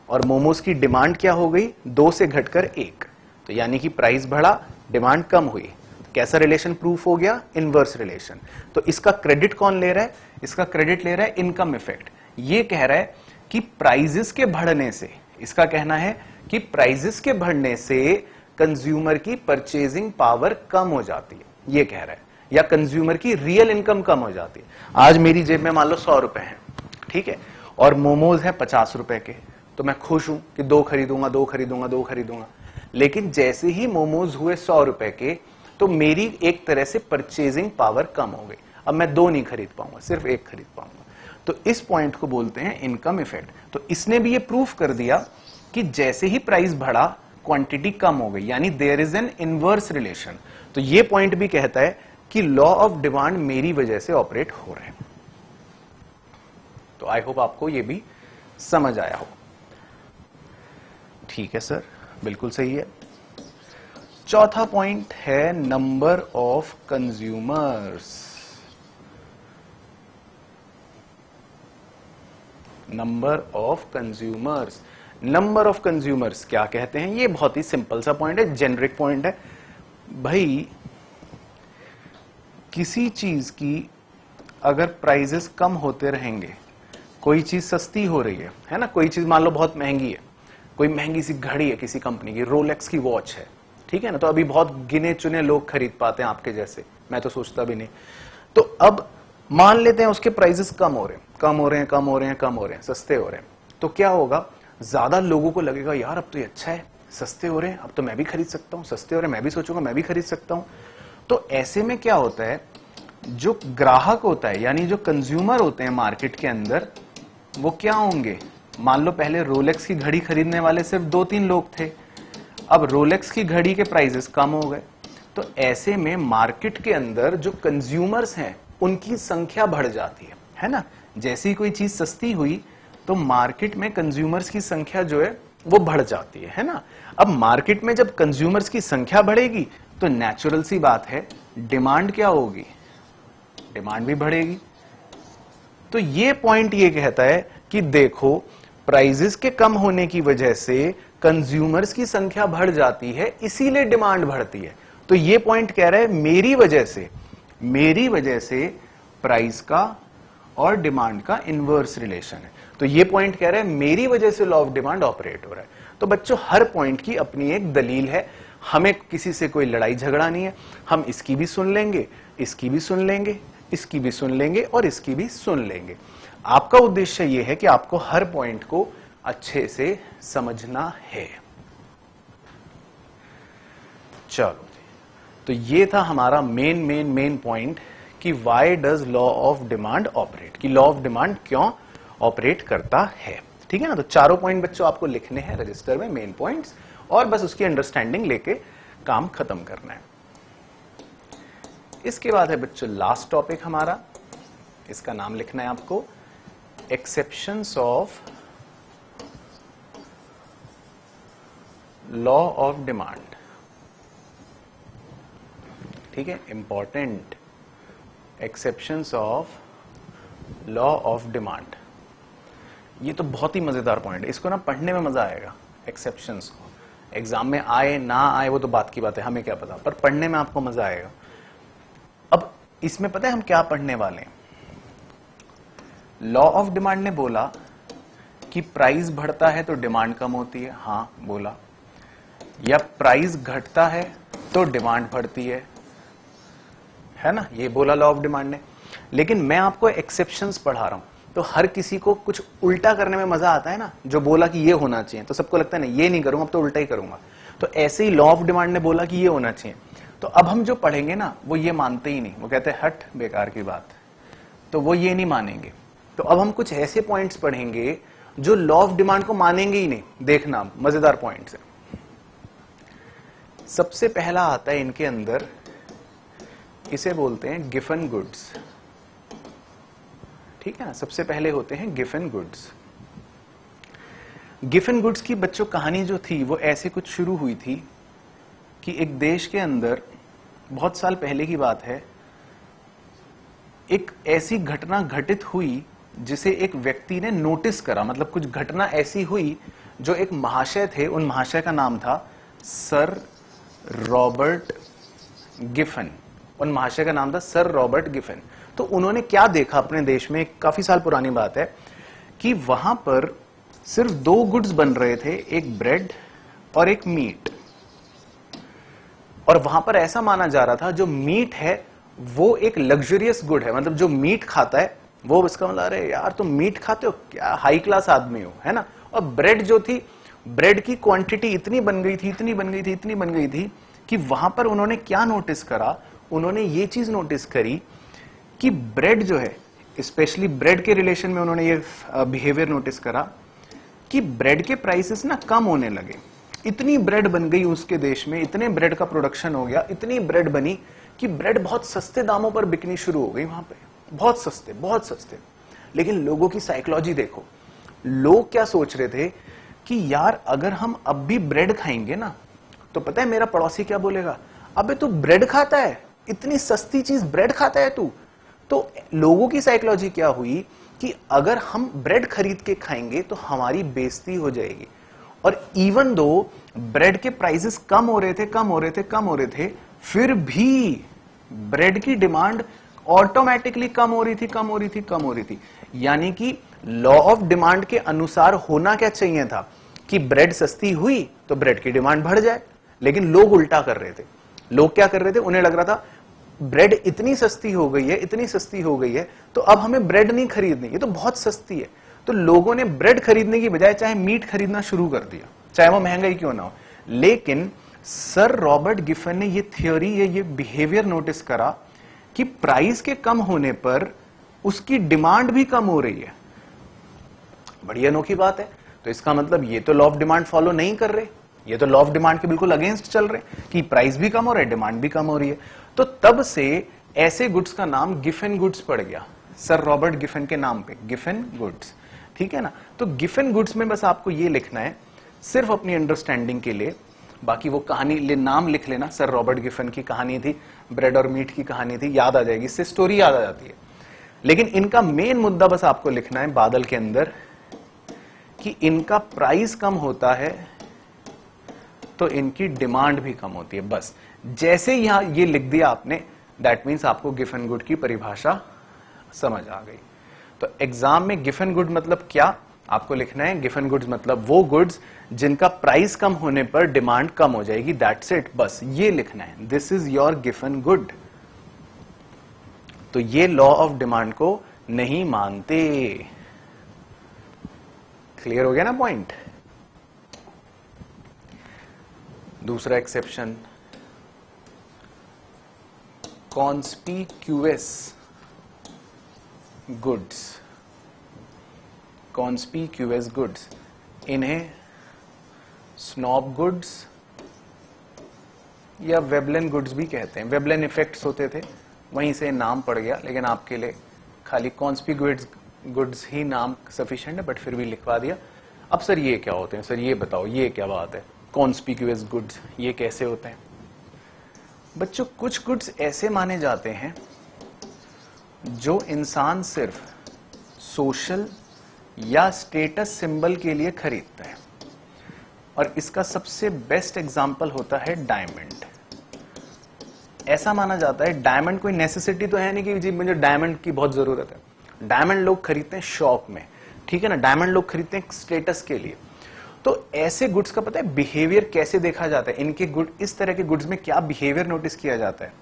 और मोमोज की डिमांड क्या हो गई? 2 से घटकर 1। तो यानी कि प्राइस बढ़ा, डिमांड कम हुई। कैसा रिलेशन प्रूफ हो गया? Inverse relation. तो इसका क्रेडिट कौन ले रहा है? इसका क्रेडिट ले रहा है इनकम इफेक्ट। ये कह रहा है कि प्राइजेस के बढ़ने से, इसका कहना है कि प्राइजेस के बढ़ने से कंज्यूमर की परचेजिंग पावर कम हो जाती है, ये कह रहा है, या कंज्यूमर की रियल इनकम कम हो जाती है। आज मेरी जेब में मान लो 100 रुपए हैं, ठीक है, और मोमोज है 50 रुपए के, तो मैं खुश हूं कि 2 खरीदूंगा। लेकिन जैसे ही मोमोज हुए 100 रुपए के, तो मेरी एक तरह से परचेजिंग पावर कम हो गई। अब मैं 2 नहीं खरीद पाऊंगा, सिर्फ 1 खरीद पाऊंगा। तो इस पॉइंट को बोलते हैं इनकम इफेक्ट। तो इसने भी ये प्रूफ कर दिया कि जैसे ही प्राइस बढ़ा क्वांटिटी कम हो गई, यानी there is an inverse relation. तो ये पॉइंट भी कहता है कि लॉ ऑफ डिमांड मेरी वजह से ऑपरेट हो रहे हैं। तो आई होप आपको ये भी समझ आया हो। ठीक है सर, बिल्कुल सही है। चौथा पॉइंट है number of consumers. Number of consumers, number of consumers क्या कहते हैं? ये बहुत ही सिंपल सा पॉइंट है, जेनरिक पॉइंट है। भाई किसी चीज की अगर प्राइजेस कम होते रहेंगे, कोई चीज सस्ती हो रही है ना, कोई चीज मान लो बहुत महंगी है, कोई महंगी सी घड़ी है किसी कंपनी की, रोलेक्स की वॉच है, ठीक है ना, तो अभी बहुत गिने चुने लोग खरीद पाते हैं आपके जैसे, मैं तो सोचता भी नहीं। तो अब मान लेते हैं उसके प्राइसेस कम हो रहे हैं, कम हो रहे हैं, कम हो रहे हैं, कम हो रहे हैं, सस्ते हो रहे हैं, तो क्या होगा, ज्यादा लोगों को लगेगा यार अब तो ये अच्छा है, सस्ते हो रहे हैं, अब तो मैं भी खरीद सकता हूं, सस्ते हो रहे हैं, मैं भी सोचूंगा मैं भी खरीद सकता हूं। तो ऐसे में क्या होता है, जो ग्राहक होता है यानी जो कंज्यूमर होते हैं मार्केट के अंदर, वो क्या होंगे, मान लो पहले रोलेक्स की घड़ी खरीदने वाले सिर्फ 2-3 लोग थे, अब रोलेक्स की घड़ी के प्राइसेस कम हो गए, तो ऐसे में मार्केट के अंदर जो कंज्यूमर्स हैं उनकी संख्या बढ़ जाती है ना। जैसी कोई चीज सस्ती हुई तो मार्केट में कंज्यूमर्स की संख्या जो है वो बढ़ जाती है ना। अब मार्केट में जब कंज्यूमर्स की संख्या बढ़ेगी तो नेचुरल सी बात है डिमांड क्या होगी, डिमांड भी बढ़ेगी। तो ये पॉइंट ये कहता है कि देखो प्राइजेस के कम होने की वजह से कंज्यूमर्स की संख्या बढ़ जाती है, इसीलिए डिमांड बढ़ती है। तो ये पॉइंट कह रहा है मेरी वजह से प्राइस का और डिमांड का इनवर्स रिलेशन है। तो ये पॉइंट कह रहा है मेरी वजह से लॉ ऑफ डिमांड ऑपरेट हो रहा है। तो बच्चों हर पॉइंट की अपनी एक दलील है, हमें किसी से कोई लड़ाई झगड़ा नहीं है, हम इसकी भी सुन लेंगे, इसकी भी सुन लेंगे, इसकी भी सुन लेंगे और इसकी भी सुन लेंगे। आपका उद्देश्य यह है कि आपको हर पॉइंट को अच्छे से समझना है। चलो, तो ये था हमारा मेन पॉइंट कि why does law of demand operate, कि लॉ ऑफ डिमांड क्यों ऑपरेट करता है। ठीक है ना। तो चारों पॉइंट बच्चों आपको लिखने हैं रजिस्टर में, मेन पॉइंट्स, और बस उसकी अंडरस्टैंडिंग लेके काम खत्म करना है। इसके बाद है बच्चों लास्ट टॉपिक हमारा, इसका नाम लिखना है आपको exceptions of law of demand. ठीक है, important, exceptions of law of demand. ये तो बहुत ही मजेदार पॉइंट है, इसको ना पढ़ने में मजा आएगा। एक्सेप्शंस को एग्जाम में आए ना आए वो तो बात की बात है, हमें क्या पता, पर पढ़ने में आपको मजा आएगा। अब इसमें पता है हम क्या पढ़ने वाले हैं। लॉ ऑफ डिमांड ने बोला कि प्राइस बढ़ता है तो डिमांड कम होती है, हाँ बोला, या प्राइस घटता है तो डिमांड बढ़ती है ना, ये बोला लॉ ऑफ डिमांड ने। लेकिन मैं आपको एक्सेप्शंस पढ़ा रहा हूं, तो हर किसी को कुछ उल्टा करने में मजा आता है ना। जो बोला कि ये होना चाहिए तो सबको लगता है ना ये नहीं करूंगा, अब तो उल्टा ही करूंगा। तो ऐसे ही लॉ ऑफ डिमांड ने बोला कि ये होना चाहिए, तो अब हम जो पढ़ेंगे ना वो ये मानते ही नहीं, वो कहते हैं हट बेकार की बात, तो वो ये नहीं मानेंगे। तो अब हम कुछ ऐसे पॉइंट्स पढ़ेंगे जो लॉ ऑफ डिमांड को मानेंगे ही नहीं। देखना मजेदार पॉइंट्स है। सबसे पहला आता है इनके अंदर, इसे बोलते हैं गिवन गुड्स। ठीक है ना, सबसे पहले होते हैं गिवन गुड्स। गिवन गुड्स की बच्चों कहानी जो थी वो ऐसे कुछ शुरू हुई थी कि एक देश के अंदर बहुत साल पहले की बात है, एक ऐसी घटना घटित हुई जिसे एक व्यक्ति ने नोटिस करा। मतलब कुछ घटना ऐसी हुई जो एक महाशय थे, उन महाशय का नाम था सर रॉबर्ट गिफन। उन महाशय का नाम था सर रॉबर्ट गिफन। तो उन्होंने क्या देखा अपने देश में, काफी साल पुरानी बात है, कि वहां पर सिर्फ 2 गुड्स बन रहे थे, एक ब्रेड और एक मीट। और वहां पर ऐसा माना जा रहा था जो मीट है वो एक लग्जरियस गुड है, मतलब जो मीट खाता है वो इसका मतलब अरे यार तुम मीट खाते हो, क्या हाई क्लास आदमी हो, है ना। और ब्रेड जो थी, ब्रेड की क्वांटिटी इतनी बन गई थी, इतनी बन गई थी, इतनी बन गई थी कि वहां पर उन्होंने क्या नोटिस करा, उन्होंने ये चीज नोटिस करी कि ब्रेड जो है, स्पेशली ब्रेड के रिलेशन में उन्होंने ये बिहेवियर नोटिस करा कि ब्रेड के प्राइसेस ना कम होने लगे। इतनी ब्रेड बन गई उसके देश में, इतने ब्रेड का प्रोडक्शन हो गया, इतनी ब्रेड बनी कि ब्रेड बहुत सस्ते दामों पर बिकनी शुरू हो गई वहां पे, बहुत सस्ते, बहुत सस्ते। लेकिन लोगों की साइकोलॉजी देखो, लोग क्या सोच रहे थे कि यार अगर हम अब भी ब्रेड खाएंगे ना, तो पता है मेरा पड़ोसी क्या बोलेगा, अबे तू ब्रेड खाता है, इतनी सस्ती चीज ब्रेड खाता है तू। तो लोगों की साइकोलॉजी क्या हुई कि अगर हम ब्रेड खरीद के खाएंगे तो हमारी बेइज्जती हो जाएगी। और इवन दो ब्रेड के प्राइसेस कम हो रहे थे, कम हो रहे थे, कम हो रहे थे, फिर भी ब्रेड की डिमांड ऑटोमेटिकली कम हो रही थी, कम हो रही थी, कम हो रही थी। यानी कि लॉ ऑफ डिमांड के अनुसार होना क्या चाहिए था कि ब्रेड सस्ती हुई तो ब्रेड की डिमांड बढ़ जाए, लेकिन लोग उल्टा कर रहे थे। लोग क्या कर रहे थे, उन्हें लग रहा था ब्रेड इतनी सस्ती हो गई है, इतनी सस्ती हो गई है, तो अब हमें ब्रेड नहीं खरीदनी, ये तो बहुत सस्ती है। तो लोगों ने ब्रेड खरीदने की बजाय चाहे मीट खरीदना शुरू कर दिया, चाहे वो महंगा ही क्यों ना हो। लेकिन सर रॉबर्ट गिफन ने ये थियोरी, ये बिहेवियर नोटिस करा कि प्राइस के कम होने पर उसकी डिमांड भी कम हो रही है। बड़ी अनोखी बात है। तो इसका मतलब ये तो लॉ ऑफ डिमांड फॉलो नहीं कर रहे, ये तो लॉ ऑफ डिमांड के बिल्कुल अगेंस्ट चल रहे कि प्राइस भी कम हो रहा है, डिमांड भी कम हो रही है। तो तब से ऐसे गुड्स का नाम गिफन गुड्स पड़ गया, सर रॉबर्ट गिफन के नाम पे, गिफन गुड्स। ठीक है ना। तो गिफन गुड्स में बस आपको ये लिखना है सिर्फ अपनी अंडरस्टैंडिंग के लिए, बाकी वो कहानी नाम लिख लेना, सर रॉबर्ट गिफन की कहानी थी, ब्रेड और मीट की कहानी थी, याद आ जाएगी, इससे स्टोरी याद आ जाती है। लेकिन इनका मेन मुद्दा बस आपको लिखना है बादल के अंदर कि इनका प्राइस कम होता है तो इनकी डिमांड भी कम होती है। बस जैसे यहां ये लिख दिया आपने, दैट मीन्स आपको गिफन गुड की परिभाषा समझ आ गई। तो एग्जाम में गिफन गुड मतलब क्या आपको लिखना है, गिफन गुड्स मतलब वो गुड्स जिनका प्राइस कम होने पर डिमांड कम हो जाएगी, दैट्स इट, बस ये लिखना है, this is your Giffen good. तो ये लॉ ऑफ डिमांड को नहीं मानते। क्लियर हो गया ना पॉइंट। दूसरा exception, conspicuous goods, conspicuous goods, इन्हें स्नॉब गुड्स या वेबलन गुड्स भी कहते हैं। वेबलन इफेक्ट्स होते थे, वहीं से नाम पड़ गया, लेकिन आपके लिए खाली कॉन्स्पिक्यूअस गुड्स ही नाम सफिशिएंट है, बट फिर भी लिखवा दिया। अब सर ये क्या होते हैं, सर ये बताओ ये क्या बात है, कॉन्स्पिक्यूअस गुड्स ये कैसे होते हैं। बच्चों कुछ गुड्स ऐसे माने जाते हैं जो इंसान सिर्फ सोशल या स्टेटस सिंबल के लिए खरीदता है, और इसका सबसे बेस्ट एग्जांपल होता है डायमंड। ऐसा माना जाता है, डायमंड कोई नेसेसिटी तो है नहीं कि जी मुझे डायमंड की बहुत जरूरत है। डायमंड लोग खरीदते हैं शौक में, ठीक है ना, डायमंड लोग खरीदते हैं स्टेटस के लिए। तो ऐसे गुड्स का पता है बिहेवियर कैसे देखा जाता है, इनके गुड, इस तरह के गुड्स में क्या बिहेवियर नोटिस किया जाता है।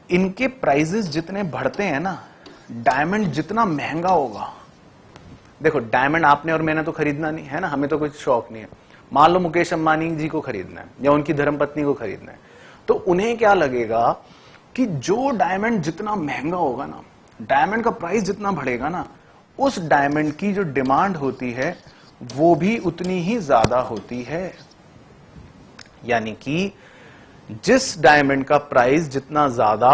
इनके प्राइजेस जितने बढ़ते हैं ना, डायमंड जितना महंगा होगा, देखो डायमंड आपने और मैंने तो खरीदना नहीं है ना, हमें तो कोई शौक नहीं है। मान लो मुकेश अंबानी जी को खरीदना है या उनकी धर्मपत्नी को खरीदना है, तो उन्हें क्या लगेगा कि जो डायमंड जितना महंगा होगा ना, डायमंड का प्राइस जितना बढ़ेगा ना, उस डायमंड की जो डिमांड होती है वो भी उतनी ही ज्यादा होती है। यानी कि जिस डायमंड का प्राइस जितना ज्यादा,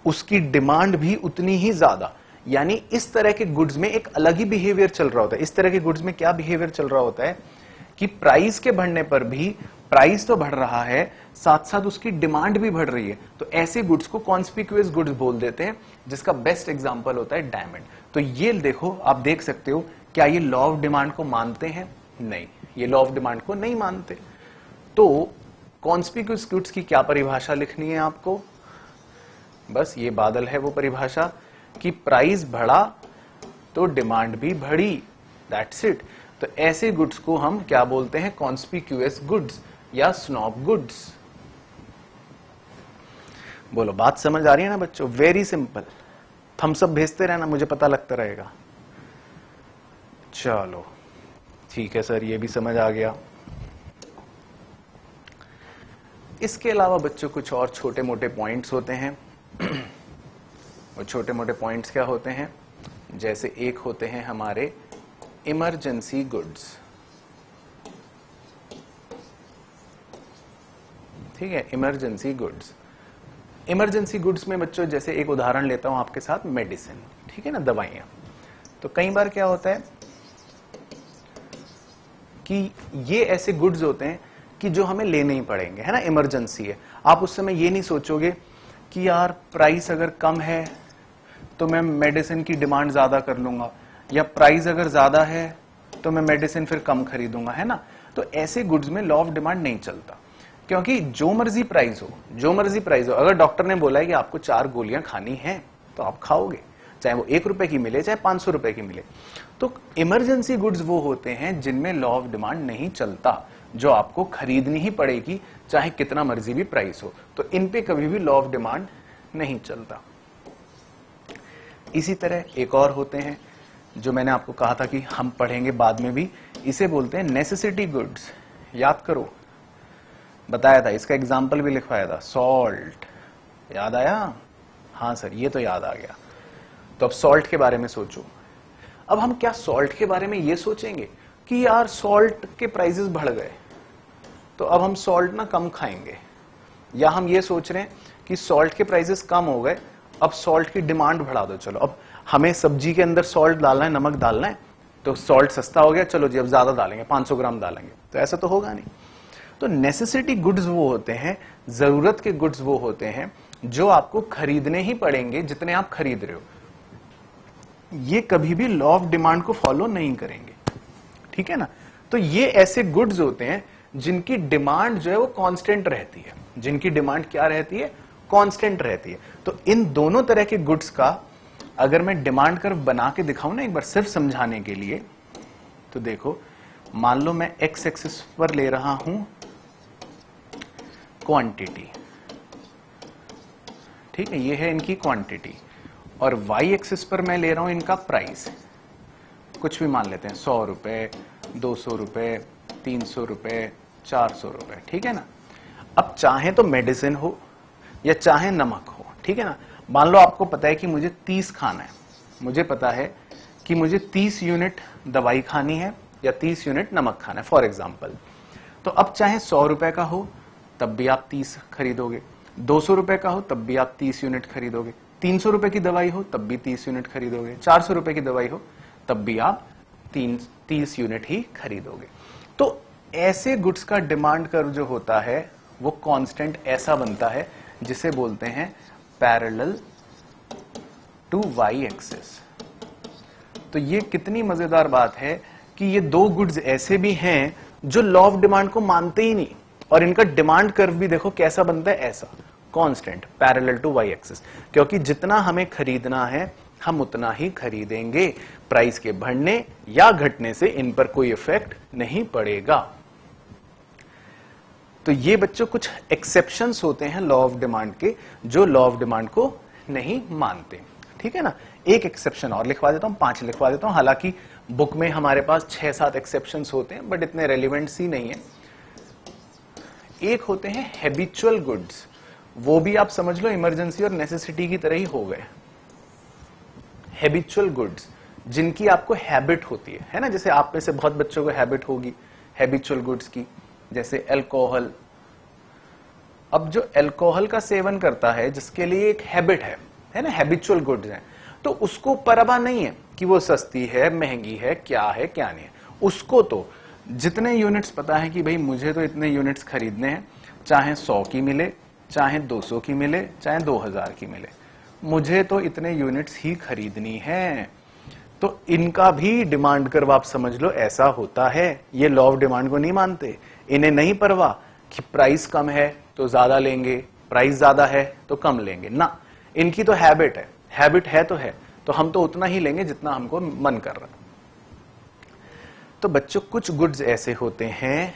उसकी डिमांड भी उतनी ही ज्यादा। यानी इस तरह के गुड्स में एक अलग ही बिहेवियर चल रहा होता है। इस तरह के गुड्स में क्या बिहेवियर चल रहा होता है कि प्राइस के बढ़ने पर भी, प्राइस तो बढ़ रहा है, साथ साथ उसकी डिमांड भी बढ़ रही है। तो ऐसे गुड्स को कॉन्स्पिक्यूअस गुड्स बोल देते हैं, जिसका बेस्ट एग्जांपल होता है डायमंड। तो ये देखो, आप देख सकते हो, क्या ये लॉ ऑफ डिमांड को मानते हैं? नहीं, ये लॉ ऑफ डिमांड को नहीं मानते। तो कॉन्स्पिक्यूअस गुड्स की क्या परिभाषा लिखनी है आपको? बस ये बादल है वो परिभाषा कि प्राइस बढ़ा तो डिमांड भी बढ़ी, दैट्स इट। तो ऐसे गुड्स को हम क्या बोलते हैं? कॉन्स्पिक्यूअस गुड्स या स्नॉब गुड्स। बोलो, बात समझ आ रही है ना बच्चों? Very simple. थम्स अप भेजते रहना, मुझे पता लगता रहेगा। चलो ठीक है सर, ये भी समझ आ गया। इसके अलावा बच्चों कुछ और छोटे मोटे पॉइंट्स होते हैं। और छोटे मोटे पॉइंट्स क्या होते हैं? जैसे एक होते हैं हमारे इमरजेंसी गुड्स, ठीक है, इमरजेंसी गुड्स। इमरजेंसी गुड्स में बच्चों जैसे एक उदाहरण लेता हूं आपके साथ, मेडिसिन, ठीक है ना, दवाइयां। तो कई बार क्या होता है कि ये ऐसे गुड्स होते हैं कि जो हमें लेने ही पड़ेंगे, है ना, इमरजेंसी है। आप उस समय ये नहीं सोचोगे कि यार प्राइस अगर कम है तो मैं मेडिसिन की डिमांड ज्यादा कर लूंगा, या प्राइस अगर ज्यादा है तो मैं मेडिसिन फिर कम खरीदूंगा, है ना। तो ऐसे गुड्स में लॉ ऑफ डिमांड नहीं चलता, क्योंकि जो मर्जी प्राइस हो, अगर डॉक्टर ने बोला है कि आपको 4 गोलियां खानी हैं तो आप खाओगे, चाहे वो 1 रुपए की मिले चाहे 500 रुपए की मिले। तो इमरजेंसी गुड्स वो होते हैं जिनमें लॉ ऑफ डिमांड नहीं चलता, जो आपको खरीदनी ही पड़ेगी चाहे कितना मर्जी भी प्राइस हो। तो इन पे कभी भी लॉ ऑफ डिमांड नहीं चलता। इसी तरह एक और होते हैं जो मैंने आपको कहा था कि हम पढ़ेंगे बाद में भी, इसे बोलते हैं नेसेसिटी गुड्स। याद करो, बताया था, इसका एग्जाम्पल भी लिखवाया था, सॉल्ट। याद आया? हाँ सर, ये तो याद आ गया। तो अब सॉल्ट के बारे में सोचो। अब हम क्या सॉल्ट के बारे में ये सोचेंगे कि यार सॉल्ट के प्राइसेस बढ़ गए तो अब हम सॉल्ट ना कम खाएंगे, या हम ये सोच रहे हैं कि सॉल्ट के प्राइसेस कम हो गए, अब सॉल्ट की डिमांड बढ़ा दो, चलो अब हमें सब्जी के अंदर सॉल्ट डालना है, नमक डालना है, तो सॉल्ट सस्ता हो गया, चलो जी अब ज्यादा डालेंगे, 500 ग्राम डालेंगे। तो ऐसा तो होगा नहीं। तो नेसेसिटी गुड्स वो होते हैं, जरूरत के गुड्स वो होते हैं जो आपको खरीदने ही पड़ेंगे जितने आप खरीद रहे हो। ये कभी भी लॉ ऑफ डिमांड को फॉलो नहीं करेंगे, ठीक है ना। तो ये ऐसे गुड्स होते हैं जिनकी डिमांड जो है वो कांस्टेंट रहती है। जिनकी डिमांड क्या रहती है? कांस्टेंट रहती है। तो इन दोनों तरह के गुड्स का अगर मैं डिमांड कर्व बना के दिखाऊं ना एक बार, सिर्फ समझाने के लिए, तो देखो, मान लो मैं एक्स एक्सिस पर ले रहा हूं क्वांटिटी, ठीक है, ये है इनकी क्वांटिटी, और वाई एक्सिस पर मैं ले रहा हूं इनका प्राइस। कुछ भी मान लेते हैं, 100 रुपए, 200 रुपए, 300 रुपए, 400 रुपए, ठीक है ना। अब चाहे तो मेडिसिन हो या चाहे नमक हो, ठीक है ना। मान लो आपको पता है कि मुझे 30 खाना है, मुझे पता है कि मुझे 30 यूनिट दवाई खानी है या 30 यूनिट नमक खाना है, फॉर एग्जाम्पल। तो अब चाहे 100 रुपए का हो तब भी आप 30 खरीदोगे, 200 रुपए का हो तब भी आप 30 यूनिट खरीदोगे, 300 रुपए की दवाई हो तब भी 30 यूनिट खरीदोगे, 400 रुपए की दवाई हो तब भी आप 30 यूनिट ही खरीदोगे। तो ऐसे गुड्स का डिमांड कर्व जो होता है वो कांस्टेंट ऐसा बनता है जिसे बोलते हैं पैरेलल टू वाई एक्सिस। तो ये कितनी मजेदार बात है कि ये दो गुड्स ऐसे भी हैं जो लॉ ऑफ डिमांड को मानते ही नहीं, और इनका डिमांड कर्व भी देखो कैसा बनता है, ऐसा constant, parallel to Y axis. क्योंकि जितना हमें खरीदना है हम उतना ही खरीदेंगे, प्राइस के बढ़ने या घटने से इन पर कोई इफेक्ट नहीं पड़ेगा। तो ये बच्चों कुछ एक्सेप्शंस होते हैं लॉ ऑफ डिमांड के, जो लॉ ऑफ डिमांड को नहीं मानते, ठीक है ना। एक एक्सेप्शन और लिखवा देता हूं, 5 लिखवा देता हूं, हालांकि बुक में हमारे पास 6-7 एक्सेप्शंस होते हैं बट इतने रेलिवेंट ही नहीं है। एक होते हैं हैबिचुअल गुड्स, वो भी आप समझ लो इमरजेंसी और नेसेसिटी की तरह ही हो गए। हैबिचुअल गुड्स जिनकी आपको हैबिट होती है ना, जैसे आप में से बहुत बच्चों को हैबिट होगी हैबिचुअल गुड्स की, जैसे अल्कोहल। अब जो अल्कोहल का सेवन करता है जिसके लिए एक हैबिट है ना, हैबिचुअल गुड्स हैं, तो उसको परवाह नहीं है कि वो सस्ती है महंगी है क्या नहीं है। उसको तो जितने यूनिट्स पता है कि भाई मुझे तो इतने यूनिट्स खरीदने हैं, चाहे 100 की मिले, चाहे 200 की मिले, चाहे 2000 की मिले, मुझे तो इतने यूनिट्स ही खरीदनी है। तो इनका भी डिमांड कर्व आप समझ लो ऐसा होता है। ये लॉ ऑफ डिमांड को नहीं मानते, इन्हें नहीं परवाह कि प्राइस कम है तो ज्यादा लेंगे, प्राइस ज्यादा है तो कम लेंगे ना। इनकी तो हैबिट है तो हम तो उतना ही लेंगे जितना हमको मन कर रहा है। तो बच्चों कुछ गुड्स ऐसे होते हैं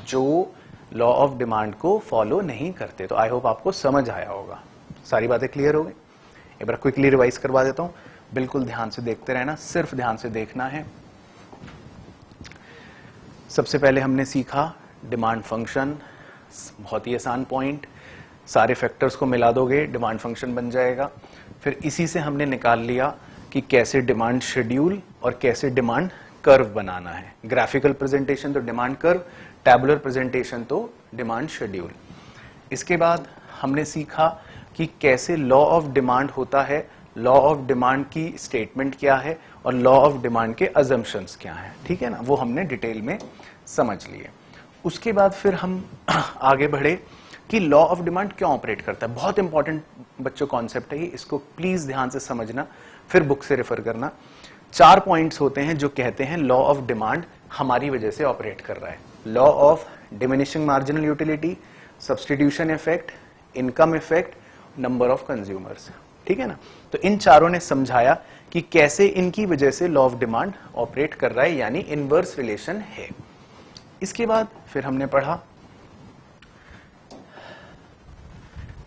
जो लॉ ऑफ डिमांड को फॉलो नहीं करते। तो आई होप आपको समझ आया होगा, सारी बातें क्लियर हो गई। एक बार क्विकली रिवाइज करवा देता हूं, बिल्कुल ध्यान से देखते रहना, सिर्फ ध्यान से देखना है। सबसे पहले हमने सीखा डिमांड फंक्शन, बहुत ही आसान पॉइंट, सारे फैक्टर्स को मिला दोगे डिमांड फंक्शन बन जाएगा। फिर इसी से हमने निकाल लिया कि कैसे डिमांड शेड्यूल और कैसे डिमांड कर्व बनाना है। ग्राफिकल प्रेजेंटेशन तो डिमांड कर्व, टैबुलर प्रेजेंटेशन तो डिमांड शेड्यूल। इसके बाद हमने सीखा कि कैसे लॉ ऑफ डिमांड होता है, लॉ ऑफ डिमांड की स्टेटमेंट क्या है और लॉ ऑफ डिमांड के अजम्पशंस क्या हैं, ठीक है ना, वो हमने डिटेल में समझ लिए। उसके बाद फिर हम आगे बढ़े कि लॉ ऑफ डिमांड क्यों ऑपरेट करता है। बहुत इंपॉर्टेंट बच्चों कॉन्सेप्ट है ये, इसको प्लीज ध्यान से समझना, फिर बुक से रेफर करना। 4 पॉइंट्स होते हैं जो कहते हैं लॉ ऑफ डिमांड हमारी वजह से ऑपरेट कर रहा है। Law of diminishing marginal utility, substitution effect, income effect, number of consumers, ठीक है ना। तो इन चारों ने समझाया कि कैसे इनकी वजह से लॉ ऑफ डिमांड ऑपरेट कर रहा है, यानी इनवर्स रिलेशन है। इसके बाद फिर हमने पढ़ा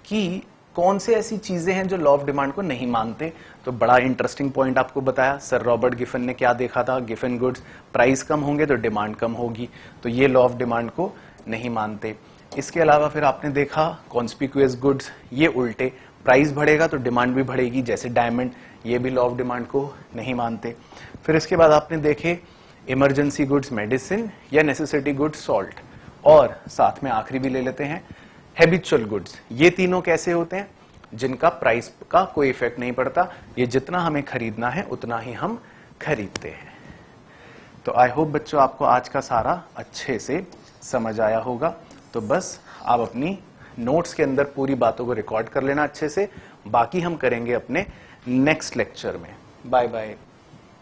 कि कौन से ऐसी चीजें हैं जो लॉ ऑफ डिमांड को नहीं मानते। तो बड़ा इंटरेस्टिंग पॉइंट आपको बताया, सर रॉबर्ट गिफन ने क्या देखा था, गिफन गुड्स, प्राइस कम होंगे तो डिमांड कम होगी, तो ये लॉ ऑफ डिमांड को नहीं मानते। इसके अलावा फिर आपने देखा कॉन्स्पिक्यूअस गुड्स, ये उल्टे, प्राइस बढ़ेगा तो डिमांड भी बढ़ेगी, जैसे डायमंड, ये भी लॉ ऑफ डिमांड को नहीं मानते। फिर इसके बाद आपने देखे इमरजेंसी गुड्स मेडिसिन या नेसेसिटी गुड्स सॉल्ट, और साथ में आखिरी भी ले लेते हैं हैबिचुअल गुड्स। ये तीनों कैसे होते हैं, जिनका प्राइस का कोई इफेक्ट नहीं पड़ता, ये जितना हमें खरीदना है उतना ही हम खरीदते हैं। तो आई होप बच्चों आपको आज का सारा अच्छे से समझ आया होगा। तो बस आप अपनी नोट्स के अंदर पूरी बातों को रिकॉर्ड कर लेना अच्छे से, बाकी हम करेंगे अपने नेक्स्ट लेक्चर में। Bye bye.